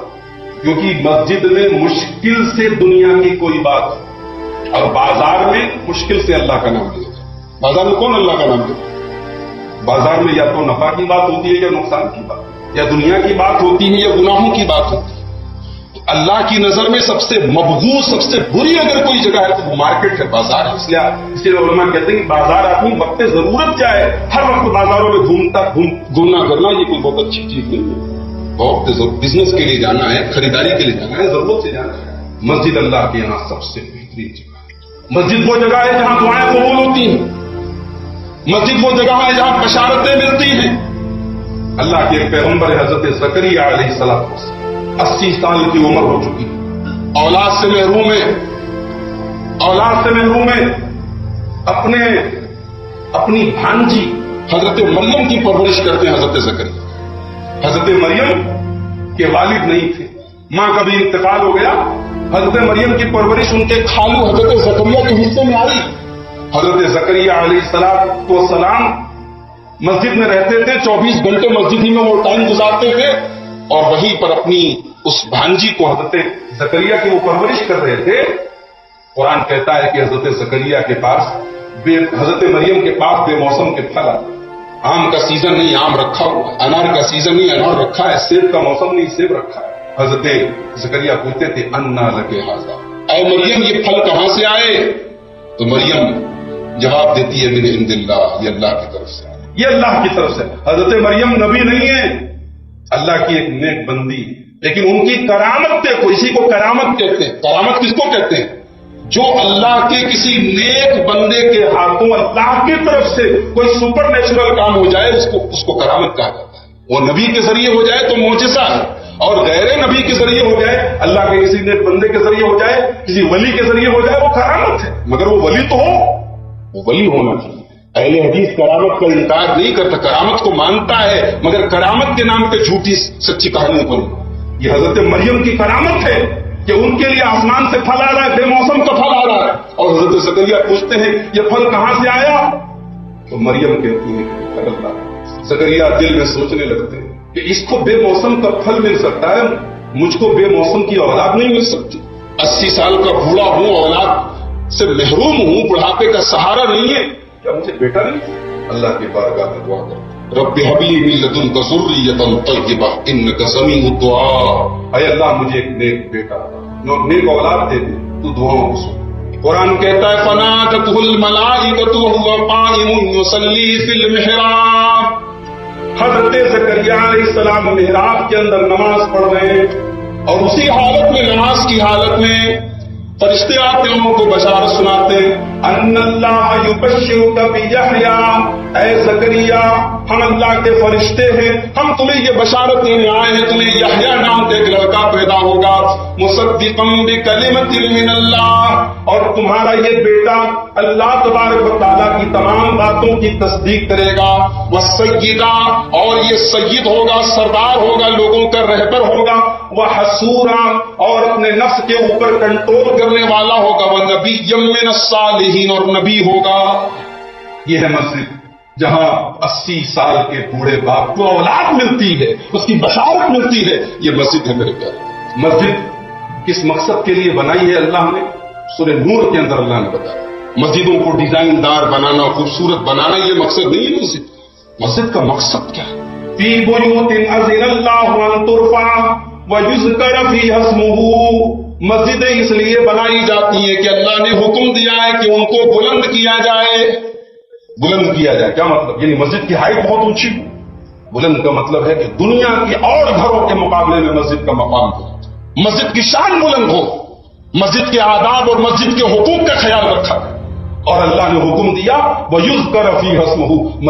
کیونکہ مسجد میں مشکل سے دنیا کی کوئی بات ہے اور بازار میں مشکل سے اللہ کا نام لیا جائے۔ بازار میں کون اللہ کا نام لے؟ بازار میں یا تو نفع کی بات ہوتی ہے یا نقصان کی بات، یا دنیا کی بات ہوتی ہے یا گناہوں کی بات ہوتی ہے۔ تو اللہ کی نظر میں سب سے مبغوض، سب سے بری اگر کوئی جگہ ہے تو وہ مارکیٹ ہے، بازار ہے۔ اس لیے علماء کہتے ہیں کہ بازار آدمی وقت ضرورت کیا ہے، ہر وقت بازاروں میں گھومنا کرنا یہ کوئی بہت اچھی چیز نہیں ہے۔ بہت بزنس کے لیے جانا ہے، خریداری کے لیے جانا ہے، ضرورت سے جانا ہے۔ مسجد اللہ کے یہاں سب سے بہترین جگہ ہے۔ مسجد وہ جگہ ہے جہاں دعائیں قبول ہوتی ہیں، مسجد وہ جگہ ہے جہاں بشارتیں ملتی ہیں۔ اللہ کے ایک پیغمبر حضرت زکریا علیہ السلام 80 سال کی عمر ہو چکی ہے، اولاد سے محروم ہے، اولاد سے محروم ہے، اپنی بھانجی حضرت مریم کی پرورش کرتے ہیں حضرت زکریا۔ حضرت مریم کے والد نہیں تھے، ماں کا بھی انتقال ہو گیا، حضرت مریم کی پرورش ان کے خالو حضرت زکریا کے حصے میں آئی۔ حضرت زکریا علیہ السلام مسجد میں رہتے تھے، 24 گھنٹے مسجد ہی میں وہ ٹائم گزارتے تھے، اور وہیں پر اپنی اس بھانجی کو حضرت زکریا کی وہ پرورش کر رہے تھے۔ قرآن کہتا ہے کہ حضرت زکریا کے پاس حضرت مریم کے پاس بے موسم کے پھل آتے، آم کا سیزن نہیں آم رکھا ہوا، انار کا سیزن نہیں انار رکھا ہے، سیب کا موسم نہیں سیب رکھا ہے۔ حضرت زکریا پوچھتے تھے انا لکے ھذا، اے مریم یہ پھل کہاں سے آئے؟ تو مریم جواب دیتی ہے من عند اللہ، یہ اللہ کی طرف سے، یہ اللہ کی طرف سے۔ حضرت مریم نبی نہیں ہے، اللہ کی ایک نیک بندی، لیکن ان کی کرامت دیکھو، اسی کو کرامت کہتے ہیں۔ کرامت کس کو کہتے ہیں؟ جو اللہ کے کسی نیک بندے کے ہاتھوں اللہ کی طرف سے کوئی سپر نیچرل کام ہو جائے اس کو کرامت کہا جاتا ہے۔ وہ نبی کے ذریعے ہو جائے تو معجزہ ہے، اور غیر نبی کے ذریعے ہو جائے، اللہ کے کسی نیک بندے کے ذریعے ہو جائے، کسی ولی کے ذریعے ہو جائے، وہ کرامت ہے۔ مگر وہ ولی تو ہو، وہ ولی ہونا چاہیے۔ اہل حدیث کرامت کا انکار نہیں کرتا، کرامت کو مانتا ہے، مگر کرامت کے نام پہ جھوٹی سچی کہانیوں کو نہیں۔ یہ حضرت مریم کی کرامت ہے کہ ان کے لیے آسمان سے پھل آ رہا ہے، بے موسم کا پھل آ رہا ہے، اور حضرت زکریا پوچھتے ہیں یہ پھل کہاں سے آیا؟ تو مریم کہتی ہے اللہ۔ زکریا دل میں سوچنے لگتے ہیں کہ اس کو بے موسم کا پھل مل سکتا ہے، مجھ کو بے موسم کی اولاد نہیں مل سکتی۔ 80 سال کا بوڑھا ہوں، اولاد سے محروم ہوں، بڑھاپے کا سہارا نہیں ہے، کیا مجھے بیٹا نہیں؟ اللہ کے بارگاہ میں دعا کرتا رب هب لي من لدنك ذرية طيبة إنك سميع الدعاء، اے اللہ مجھے ایک نیک بیٹا، نیک اولاد دے دے، تو دعاؤں کو سن۔ قرآن کہتا ہے فنادته الملائکۃ وهو قائم يصلي في المحراب، حضرت زکریا علیہ السلام محراب کے اندر نماز پڑھ رہے ہیں، اور اسی حالت میں، نماز کی حالت میں فرشتے آتے ہیں، ان کو بشارت سناتے ہیں ان اللہ یبشرک بیحییٰ، اے زکریا ہم اللہ کے فرشتے ہیں، ہم تمہیں یہ بشارت دینے آئے ہیں، تمہیں یحییٰ نام کا ایک لڑکا پیدا ہوگا، مصدقا بکلمۃ من اللہ، اور تمہارا یہ بیٹا اللہ تبارک و تعالیٰ کی تمام باتوں کی تصدیق کرے گا، والسیدہ، اور یہ سید ہوگا، سردار ہوگا، لوگوں کا رہبر ہوگا، وحصورا، اور اپنے نفس کے اوپر کنٹرول کرنے والا ہوگا، ونبی من الصالحین، اور نبی ہوگا۔ یہ ہے مسجد جہاں 80 سال کے بوڑھے باپ کو اولاد ملتی ہے، اس کی بشارت ملتی ہے، یہ مسجد ہے میرے پیارے۔ مسجد کس مقصد کے لیے بنائی ہے اللہ نے؟ سورہ نور کے اندر اللہ نے بتایا، مسجدوں کو ڈیزائن دار بنانا، خوبصورت بنانا، یہ مقصد نہیں ہے مسجد۔ مسجد کا مقصد کیا ہے؟ فی بیوت اذن اللہ ان ترفع ویذکر فیہا اسمہ، مسجدیں اس لیے بنائی جاتی ہیں کہ اللہ نے حکم دیا ہے کہ ان کو بلند کیا جائے۔ بلند کیا جائے کیا مطلب؟ یعنی مسجد کی ہائٹ بہت اونچی، بلند کا مطلب ہے کہ دنیا کی اور گھروں کے مقابلے میں مسجد کا مقام ہو، مسجد کی شان بلند ہو، مسجد کے آداب اور مسجد کے حقوق کا خیال رکھا ہے، اور اللہ نے حکم دیا وَيُذْكَرَ فِيهَا اسْمُهُ،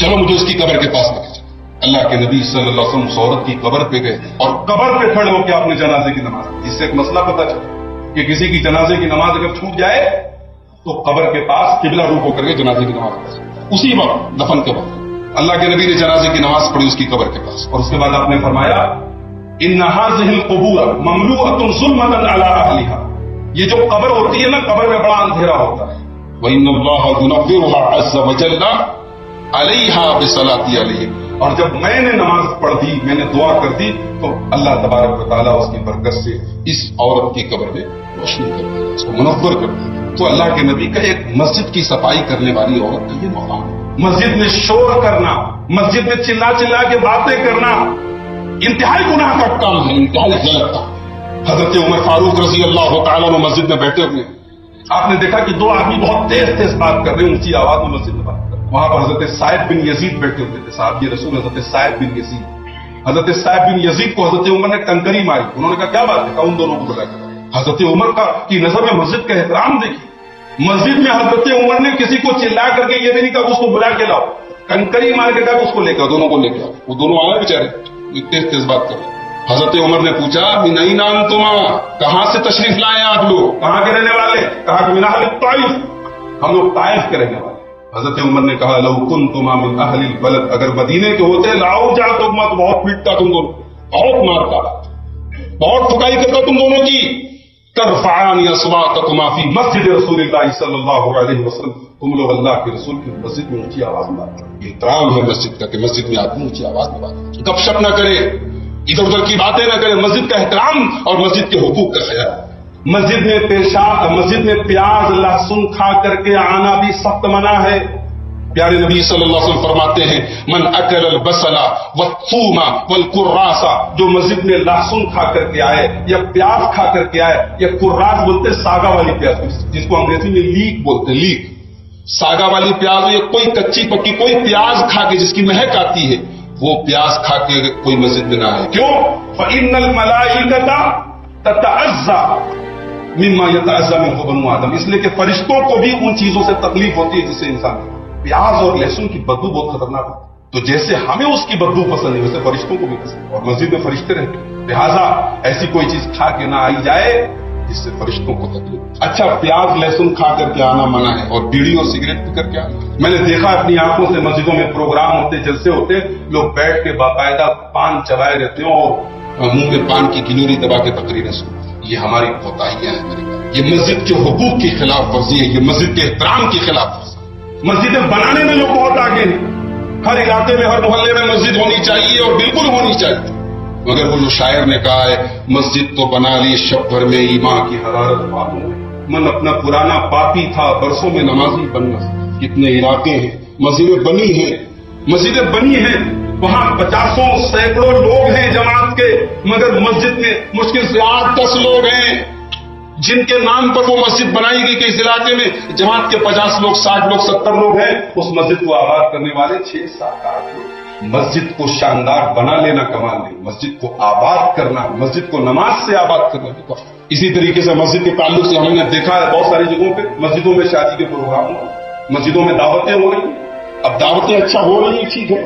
چلو مجھے اس کی قبر کے پاس لے کے چلو۔ اللہ کے نبی صلی اللہ علیہ وسلم اس عورت کی قبر پہ گئے اور قبر پہ کھڑے ہو کے آپ نے جنازے کی نماز پڑھی۔ اس سے ایک مسئلہ پتہ چلا کہ کسی کی جنازے کی نماز اگر چھوٹ جائے تو قبر کے پاس قبلہ رخ ہو کر کے جنازے کی نماز پڑھ سکتے، اسی وقت دفن کے وقت۔ اللہ کے نبی نے جنازے کی نماز پڑھی اس کی قبر کے پاس، اور اس کے بعد آپ نے فرمایا ان هذه القبور مملوءة ظلمة على اهلها، یہ جو قبر ہوتی ہے نا، قبر میں بڑا اندھیرا ہوتا ہے۔ وان الله ينورها عز وجل عليها بصلاتي عليه، اور جب میں نے نماز پڑھ دی، میں نے دعا کر دی، تو اللہ تبارک و تعالیٰ اس کی برکت سے اس عورت کی قبر میں روشنی کر دے، اس کو منور کر دے۔ تو اللہ کے نبی کا ایک مسجد کی صفائی کرنے والی عورت کا یہ مقام ہے۔ مسجد میں شور کرنا، مسجد میں چلا چلا کے باتیں کرنا انتہائی گناہ کا کام ہے، انتہائی غلط کام۔ حضرت عمر فاروق رضی اللہ تعالیٰ عنہ مسجد میں بیٹھے ہوئے، آپ نے دیکھا کہ دو آدمی بہت تیز تیز بات کر رہے ہیں، اونچی آواز میں مسجد میں بات کر رہے ہیں۔ وہاں پر حضرت سعید بن یزید بیٹھے ہوئے تھے، صحابی رسول حضرت سعید بن یزید۔ حضرت سعید بن یزید کو حضرت عمر نے کنکری ماری، انہوں نے کہا کیا بات ہے، کہا ان دونوں کو بلا کر۔ حضرت عمر کی نظر میں مسجد کا احترام دیکھیے، مسجد میں حضرت عمر نے کسی کو چلا کر کے یہ بھی نہیں کہا اس کو بلا کے لاؤ، کنکری مار کے کہا اس کو لے کے آؤ، دونوں کو لے کے آؤ۔ وہ دونوں آئے بیچارے تیز تیز بات کر رہے۔ حضرت عمر نے پوچھا من این انتما، کہاں سے تشریف لائے آپ لوگ، کہاں کے رہنے والے؟ کہا کہ من اہل الطائف، ہم لوگ طائف کے رہنے والے۔ حضرت عمر نے کہا لو کنتما من اہل البلد، اگر مدینے کے ہوتے لاؤ جا تو مت، بہت پیٹتا تم دونوں، بہت مارتا، بہت ٹھکائی کرتا تم دونوں کی۔ ترفعان اصواتکما فی مسجد رسول اللہ صلی اللہ علیہ وسلم، تم لوگ اللہ کے رسول کی مسجد میں اونچی آواز میں بات کرو۔ یہ احترام ہے مسجد کا کہ مسجد میں آدمی اونچی آواز میں بات کرے، گپ شپ نہ کرے، ادھر ادھر کی باتیں نہ کرے۔ مسجد کا احترام اور مسجد کے حقوق کا خیال۔ مسجد میں پیشاب، مسجد میں پیاز لہسن کھا کر کے آنا بھی سخت منع ہے۔ پیارے نبی صلی اللہ علیہ وسلم فرماتے ہیں من اکل البصل والثوم والکراس، جو مسجد میں لہسن کھا کر کے آئے یا پیاز کھا کر کے آئے، یا کراس بولتے ساگا والی پیاز، جس کو انگریزی میں لیک بولتے ہیں، لیک، ساگا والی پیاز، یا کوئی کچی پکی کوئی پیاز کھا کے جس کی مہک آتی ہے، وہ پیاز کھا کے کوئی مسجد میں نہ آئے۔ کیوں؟ فإن الملائکۃ تتعزى مما يتعزى منه بنو آدم، اس لیے کہ فرشتوں کو بھی ان چیزوں سے تکلیف ہوتی ہے جس سے انسان کو۔ پیاز اور لہسن کی بدبو بہت خطرناک ہے، تو جیسے ہمیں اس کی بدبو پسند ہے ویسے فرشتوں کو بھی پسند ہے، اور مسجد میں فرشتے رہتے ہیں، لہٰذا ایسی کوئی چیز کھا کے نہ آئی جائے جس سے فرشتوں کو تکلیف۔ اچھا، پیاز لہسن کھا کر کے آنا منع ہے، اور بیڑی اور سگریٹ پی کر کے آنا۔ میں نے دیکھا اپنی آنکھوں سے مسجدوں میں پروگرام ہوتے، جلسے ہوتے، لوگ بیٹھ کے باقاعدہ پان چبائے رہتے ہیں اور منہ میں پان کی گلوری دبا کے تقریریں سنتے۔ یہ ہماری کوتاہیاں ہیں میرے بھائی، یہ مسجد کے حقوق کی خلاف ورزی ہے، یہ مسجد کے احترام کی خلاف ورزی۔ مسجدیں بنانے میں لوگ بہت آگے ہیں، ہر علاقے میں ہر محلے میں مسجد ہونی چاہیے اور بالکل ہونی چاہیے، مگر وہ جو شاعر نے کہا ہے مسجد تو بنا لی شب بھر میں ایمان کی حرارت باتوں میں، من اپنا پرانا پاپی تھا برسوں میں نمازی بننا۔ کتنے علاقے ہیں مسجدیں بنی ہیں، مسجدیں بنی ہیں، وہاں 50 سینکڑوں لوگ ہیں جماعت کے، مگر مسجد میں مشکل سے 8-10 لوگ ہیں جن کے نام پر وہ مسجد بنائی گئی کہ اس علاقے میں جماعت کے 50 لوگ 60 لوگ 70 لوگ ہیں، اس مسجد کو آباد کرنے والے 6-7-8 لوگ۔ مسجد کو شاندار بنا لینا کمال نہیں، مسجد کو آباد کرنا، مسجد کو نماز سے آباد کرنا بھی کمال۔ اسی طریقے سے مسجد کے تعلق سے ہم نے دیکھا ہے بہت ساری جگہوں پہ مسجدوں میں شادی کے پروگرام ہو، مسجدوں میں دعوتیں ہو رہی ہیں۔ اب دعوتیں اچھا ہو رہی ہیں، ٹھیک ہے،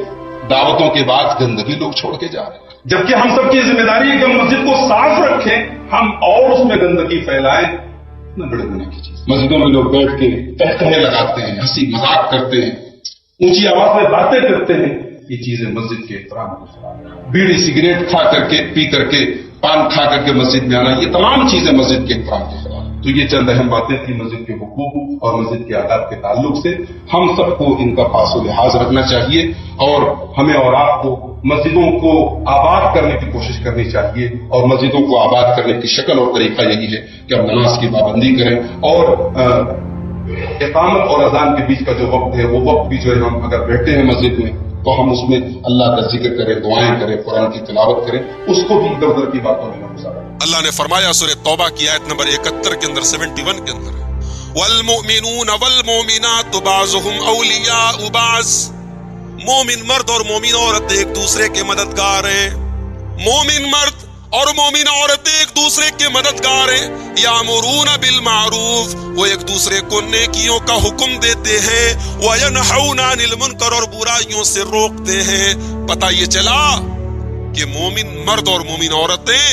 دعوتوں کے بعد گندگی لوگ چھوڑ کے جا رہے ہیں، جبکہ ہم سب کی ذمہ داری ہے کہ ہم مسجد کو صاف رکھیں، ہم اور اس میں گندگی پھیلائیں نہ، بڑے گناہ کی چیز۔ مسجدوں میں لوگ بیٹھ کے تہتنے لگاتے ہیں، ہنسی مذاق کرتے ہیں، اونچی آواز میں باتیں کرتے ہیں، یہ چیزیں مسجد کے احترام کے خلاف۔ بیڑی سگریٹ کھا کر کے، پی کر کے، پان کھا کر کے مسجد میں آنا، یہ تمام چیزیں مسجد کے احترام کے خلاف۔ تو یہ چند اہم باتیں تھیں مسجد کے حقوق اور مسجد کے آداب کے تعلق سے، ہم سب کو ان کا پاس و لحاظ رکھنا چاہیے، اور ہمیں اور آپ کو مسجدوں کو آباد کرنے کی کوشش کرنی چاہیے، اور مسجدوں کو آباد کرنے کی شکل اور طریقہ یہی ہے کہ ہم نماز کی پابندی کریں، اور اقامت اور اذان کے بیچ کا جو وقت ہے وہ وقت بھی جو ہے ہم اگر بیٹھتے ہیں مسجد میں تو ہم اس میں اللہ کا ذکر کریں، دعائیں کریں، قرآن کی تلاوت کریں، اس کو بھی ادھر ادھر کی باتوں میں نہ گزاریں۔ اللہ نے فرمایا سورہ توبہ کی آیت نمبر 71 کے اندر 71 کے اندر، والمؤمنون والمؤمنات بعضهم اولیاء بعض، مومن مرد اور مومن عورت ایک دوسرے کے مددگار ہیں، مومن مرد اور مومن عورتیں ایک دوسرے کے مددگار ہیں. یامرون بالمعروف، وہ ایک دوسرے کو نیکیوں کا حکم دیتے ہیں. وینہون عن المنکر، اور برائیوں سے روکتے ہیں. پتہ یہ چلا کہ مومن مرد اور مومن عورتیں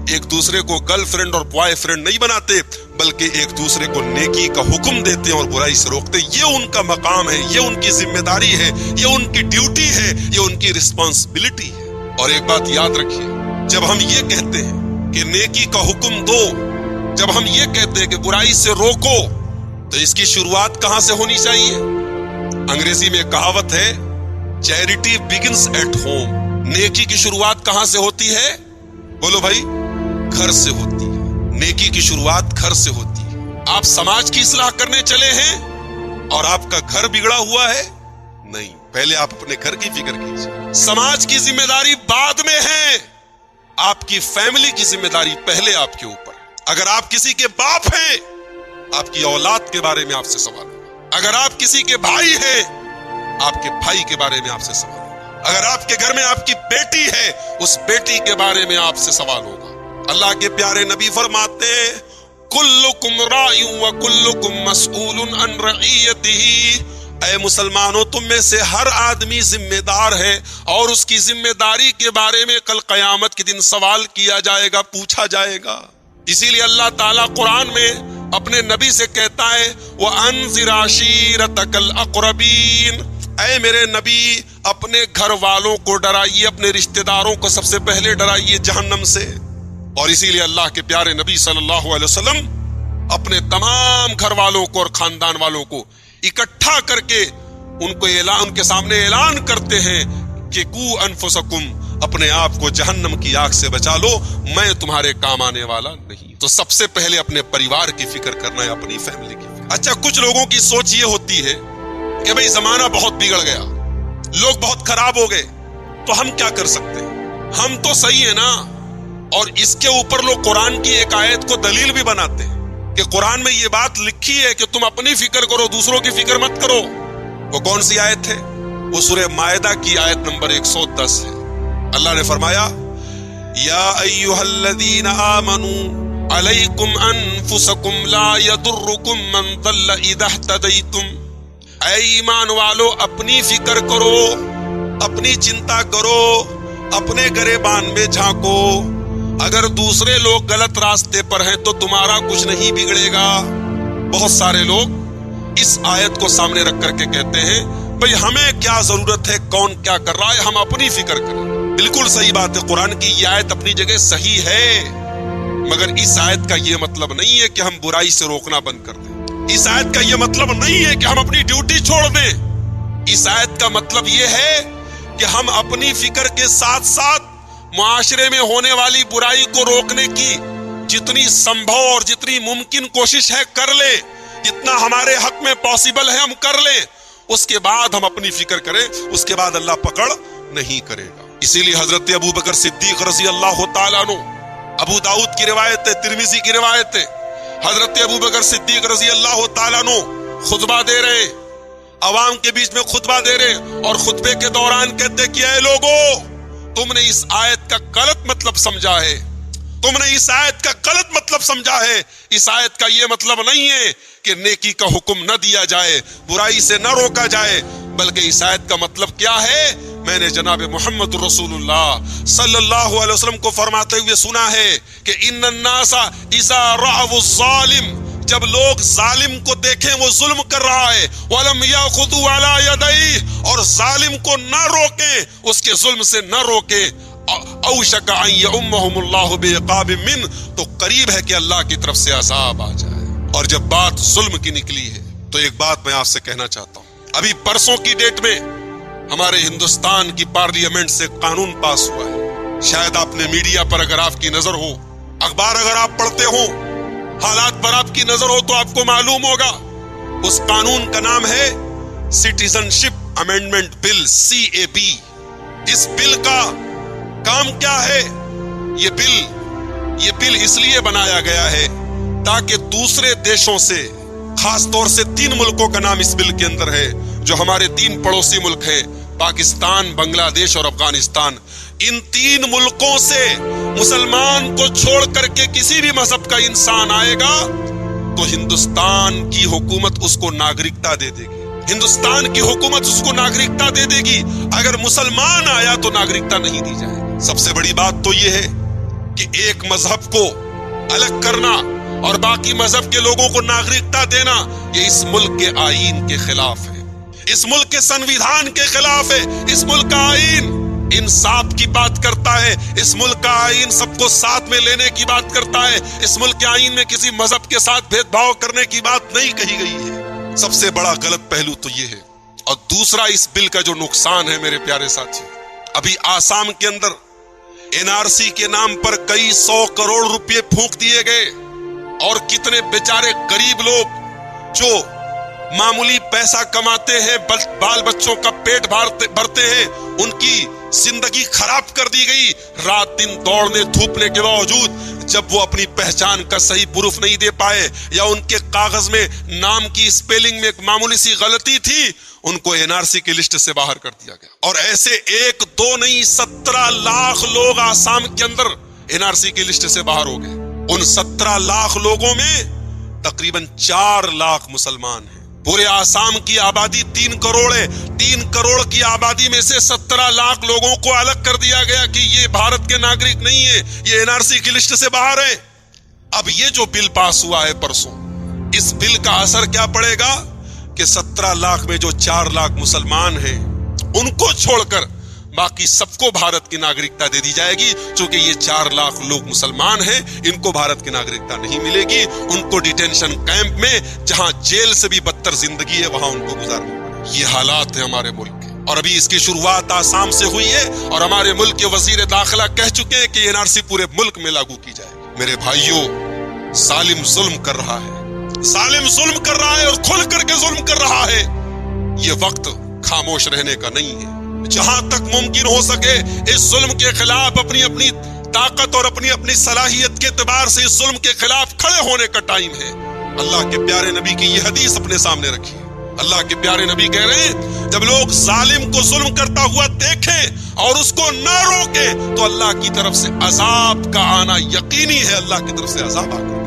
ایک دوسرے کو گرل فرینڈ اور بوائے فرینڈ نہیں بناتے، بلکہ ایک دوسرے کو نیکی کا حکم دیتے ہیں اور برائی سے روکتے ہیں. یہ ان کا مقام ہے، یہ ان کی ذمہ داری ہے، یہ ان کی ڈیوٹی ہے، یہ ان کی رسپانسبلٹی ہے. اور ایک بات یاد رکھیے، جب ہم یہ کہتے ہیں کہ نیکی کا حکم دو، جب ہم یہ کہتے ہیں کہ برائی سے روکو، تو اس کی شروعات کہاں سے ہونی چاہیے؟ انگریزی میں ایک کہاوت ہے، چیریٹی بگنز ایٹ ہوم. نیکی کی شروعات کہاں سے ہوتی ہے؟ بولو بھائی، گھر سے ہوتی ہے. نیکی کی شروعات گھر سے ہوتی ہے. آپ سماج کی اصلاح کرنے چلے ہیں اور آپ کا گھر بگڑا ہوا ہے؟ نہیں، پہلے آپ اپنے گھر کی فکر کیجیے. سماج کی ذمہ داری بعد میں ہے، آپ کی فیملی کی ذمہ داری پہلے آپ کے اوپر. اگر آپ کسی کے باپ ہیں، آپ کی اولاد کے بارے میں آپ سے سوال ہوگا. اگر آپ کسی کے بھائی ہیں، آپ کے بھائی کے بارے میں آپ سے سوال ہوگا. اگر آپ کے گھر میں آپ کی بیٹی ہے، اس بیٹی کے بارے میں آپ سے سوال ہوگا. اللہ کے پیارے نبی فرماتے ہیں، کلکم راع وکلکم مسئول عن رعیتہ. اے مسلمانوں، تم میں سے ہر آدمی ذمہ دار ہے اور اس کی ذمہ داری کے بارے میں کل قیامت کے دن سوال کیا جائے گا، پوچھا جائے گا. اسی لیے اللہ تعالیٰ قرآن میں اپنے نبی سے کہتا ہے، وَأَنذِرْ عَشِيرَتَكَ الْأَقْرَبِينَ. اے میرے نبی، اپنے گھر والوں کو ڈرائیے، اپنے رشتہ داروں کو سب سے پہلے ڈرائیے جہنم سے. اور اسی لیے اللہ کے پیارے نبی صلی اللہ علیہ وسلم اپنے تمام گھر والوں کو اور خاندان والوں کو اکٹھا کر کے ان کے سامنے اعلان کرتے ہیں کہ قو انفسکم، اپنے آپ کو جہنم کی آگ سے بچا لو، میں تمہارے کام آنے والا نہیں. تو سب سے پہلے اپنے پریوار کی فکر کرنا ہے، اپنی فیملی کی فکر. اچھا، کچھ لوگوں کی سوچ یہ ہوتی ہے کہ بھئی زمانہ بہت بگڑ گیا، لوگ بہت خراب ہو گئے، تو ہم کیا کر سکتے ہیں؟ ہم تو صحیح ہے نا. اور اس کے اوپر لوگ قرآن کی ایک آیت کو دلیل بھی بناتے ہیں کہ قرآن میں یہ بات لکھی ہے کہ تم اپنی فکر کرو، دوسروں کی فکر مت کرو. وہ کون سی آیت ہے؟ وہ سورہ مائدہ کی آیت نمبر 110 ہے. اللہ نے فرمایا، یا ایھا الذین آمنوا علیکم انفسکم لا یضرکم من ضل اذا اہتدیتم. اے ایمان والو، اپنی فکر کرو، اپنی چنتا کرو، اپنے گریبان میں جھانکو. اگر دوسرے لوگ غلط راستے پر ہیں تو تمہارا کچھ نہیں بگڑے گا. بہت سارے لوگ اس آیت کو سامنے رکھ کر کے کہتے ہیں، بھئی ہمیں کیا ضرورت ہے، کون کیا کر رہا ہے، ہم اپنی فکر کریں. بالکل صحیح بات ہے، قرآن کی یہ آیت اپنی جگہ صحیح ہے، مگر اس آیت کا یہ مطلب نہیں ہے کہ ہم برائی سے روکنا بند کر دیں. اس آیت کا یہ مطلب نہیں ہے کہ ہم اپنی ڈیوٹی چھوڑ دیں. اس آیت کا مطلب یہ ہے کہ ہم اپنی فکر کے ساتھ ساتھ معاشرے میں ہونے والی برائی کو روکنے کی جتنی سمبھو اور جتنی ممکن کوشش ہے کر لیں، جتنا ہمارے حق میں پاسبل ہے ہم کر لیں. اس کے بعد ہم اپنی فکر کریں، اس کے بعد اللہ پکڑ نہیں کرے گا. اسی لیے حضرت ابو بکر صدیق رضی اللہ تعالیٰ عنہ، ابو داؤد کی روایت ہے، ترمذی کی روایت ہے، حضرت ابو بکر صدیق رضی اللہ تعالیٰ عنہ خطبہ دے رہے، عوام کے بیچ میں خطبہ دے رہے، اور خطبے کے دوران کہتے کہ اے لوگو، تم نے اس آیت کا غلط مطلب سمجھا ہے، تم نے اس آیت کا غلط مطلب سمجھا ہے. اس آیت کا یہ مطلب نہیں ہے کہ نیکی کا حکم نہ دیا جائے، برائی سے نہ روکا جائے، بلکہ اس آیت کا مطلب کیا ہے؟ میں نے جناب محمد رسول اللہ صلی اللہ علیہ وسلم کو فرماتے ہوئے سنا ہے کہ ان الناس اذا رأوا الظالم، جب لوگ ظالم کو دیکھیں وہ ظلم کر رہا ہے، وَلَمْ يَأْخُذُوا عَلَى يَدَيْهِ، اور ظالم کو نہ روکیں، اس کے ظلم سے نہ روکیں، اوشک ان یؤمہم اللہ بعقاب من، تو قریب ہے کہ اللہ کی طرف سے عذاب آ جائے. اور جب بات ظلم کی نکلی ہے تو ایک بات میں آپ سے کہنا چاہتا ہوں. ابھی پرسوں کی ڈیٹ میں ہمارے ہندوستان کی پارلیمنٹ سے قانون پاس ہوا ہے. شاید آپ نے میڈیا پر اگر آپ کی نظر ہو، اخبار اگر آپ پڑھتے ہو، حالات پر آپ کی نظر ہو تو آپ کو معلوم ہوگا. اس قانون کا نام ہے سٹیزن شپ امینڈمنٹ بل، CAB. اس بل کا کام کیا ہے؟ یہ بل اس لیے بنایا گیا ہے تاکہ دوسرے دیشوں سے، خاص طور سے 3 ملکوں کا نام اس بل کے اندر ہے جو ہمارے 3 پڑوسی ملک ہیں، پاکستان، بنگلہ دیش اور افغانستان. ان 3 ملکوں سے مسلمان کو چھوڑ کر کے کسی بھی مذہب کا انسان آئے گا تو ہندوستان کی حکومت اس کو ناگرکتا دے دے گی، ہندوستان کی حکومت اس کو ناگرکتا دے دے گی۔ اگر مسلمان آیا تو ناگرکتا نہیں دی جائے گی۔ سب سے بڑی بات تو یہ ہے کہ ایک مذہب کو الگ کرنا اور باقی مذہب کے لوگوں کو ناگرکتا دینا، یہ اس ملک کے آئین کے خلاف ہے، اس ملک کے سنویدھان کے خلاف ہے۔ اس ملک کا آئین انصاف کی بات کرتا ہے، اس ملک کا آئین سب کو ساتھ میں لینے کی بات کرتا ہے، اس ملک کے آئین میں کسی مذہب کے ساتھ بھید بھاؤ کرنے کی بات نہیں کہی گئی ہے۔ سب سے بڑا غلط پہلو تو یہ ہے۔ اور دوسرا اس بل کا جو نقصان ہے میرے پیارے ساتھی، ابھی آسام کے اندر NRC کے نام پر کئی 100 کروڑ روپے پھونک دیے گئے، اور کتنے بیچارے غریب لوگ جو معمولی پیسہ کماتے ہیں، بال بچوں کا پیٹ بھرتے ہیں، ان کی زندگی خراب کر دی گئی۔ رات دن دوڑنے دھوپنے کے باوجود جب وہ اپنی پہچان کا صحیح پروف نہیں دے پائے، یا ان کے کاغذ میں نام کی اسپیلنگ میں ایک معمولی سی غلطی تھی، ان کو NRC کی لسٹ سے باہر کر دیا گیا۔ اور ایسے 1 2 نہیں 17 لاکھ لوگ آسام کے اندر NRC کی لسٹ سے باہر ہو گئے۔ ان 17 لاکھ لوگوں میں تقریباً 4 لاکھ مسلمان ہیں۔ پورے آسام کی آبادی 3 کروڑ ہے، 3 کروڑ کی آبادی میں سے 17 لاکھ لوگوں کو الگ کر دیا گیا کہ یہ بھارت کے ناگرک نہیں ہے، یہ NRC کی لسٹ سے باہر ہے۔ اب یہ جو بل پاس ہوا ہے پرسوں، اس بل کا اثر کیا پڑے گا کہ 17 لاکھ میں جو 4 لاکھ مسلمان ہیں ان کو چھوڑ کر باقی سب کو بھارت کی ناگرکتا دے دی جائے گی۔ چونکہ یہ 4 لاکھ لوگ مسلمان ہیں، ان کو بھارت کی ناگرکتا نہیں ملے گی، ان کو ڈیٹینشن کیمپ میں، جہاں جیل سے بھی بدتر زندگی ہے، وہاں ان کو گزارنا پڑے گا۔ یہ حالات ہیں ہمارے ملک کے، اور ابھی اس کی شروعات آسام سے ہوئی ہے، اور ہمارے ملک کے وزیر داخلہ کہہ چکے ہیں کہ NRC پورے ملک میں لاگو کی جائے گی۔ میرے بھائیوں، ظالم ظلم کر رہا ہے، ظالم ظلم کر رہا ہے، اور کھل کر کے ظلم کر رہا ہے۔ یہ وقت خاموش رہنے کا نہیں ہے۔ جہاں تک ممکن ہو سکے اس ظلم کے خلاف اپنی طاقت اور اپنی صلاحیت کے اعتبار سے اس ظلم کے خلاف کھڑے ہونے کا ٹائم ہے۔ اللہ کے پیارے نبی کی یہ حدیث اپنے سامنے رکھیے۔ اللہ کے پیارے نبی کہہ رہے ہیں، جب لوگ ظالم کو ظلم کرتا ہوا دیکھیں اور اس کو نہ روکیں تو اللہ کی طرف سے عذاب کا آنا یقینی ہے، اللہ کی طرف سے عذاب آ گیا۔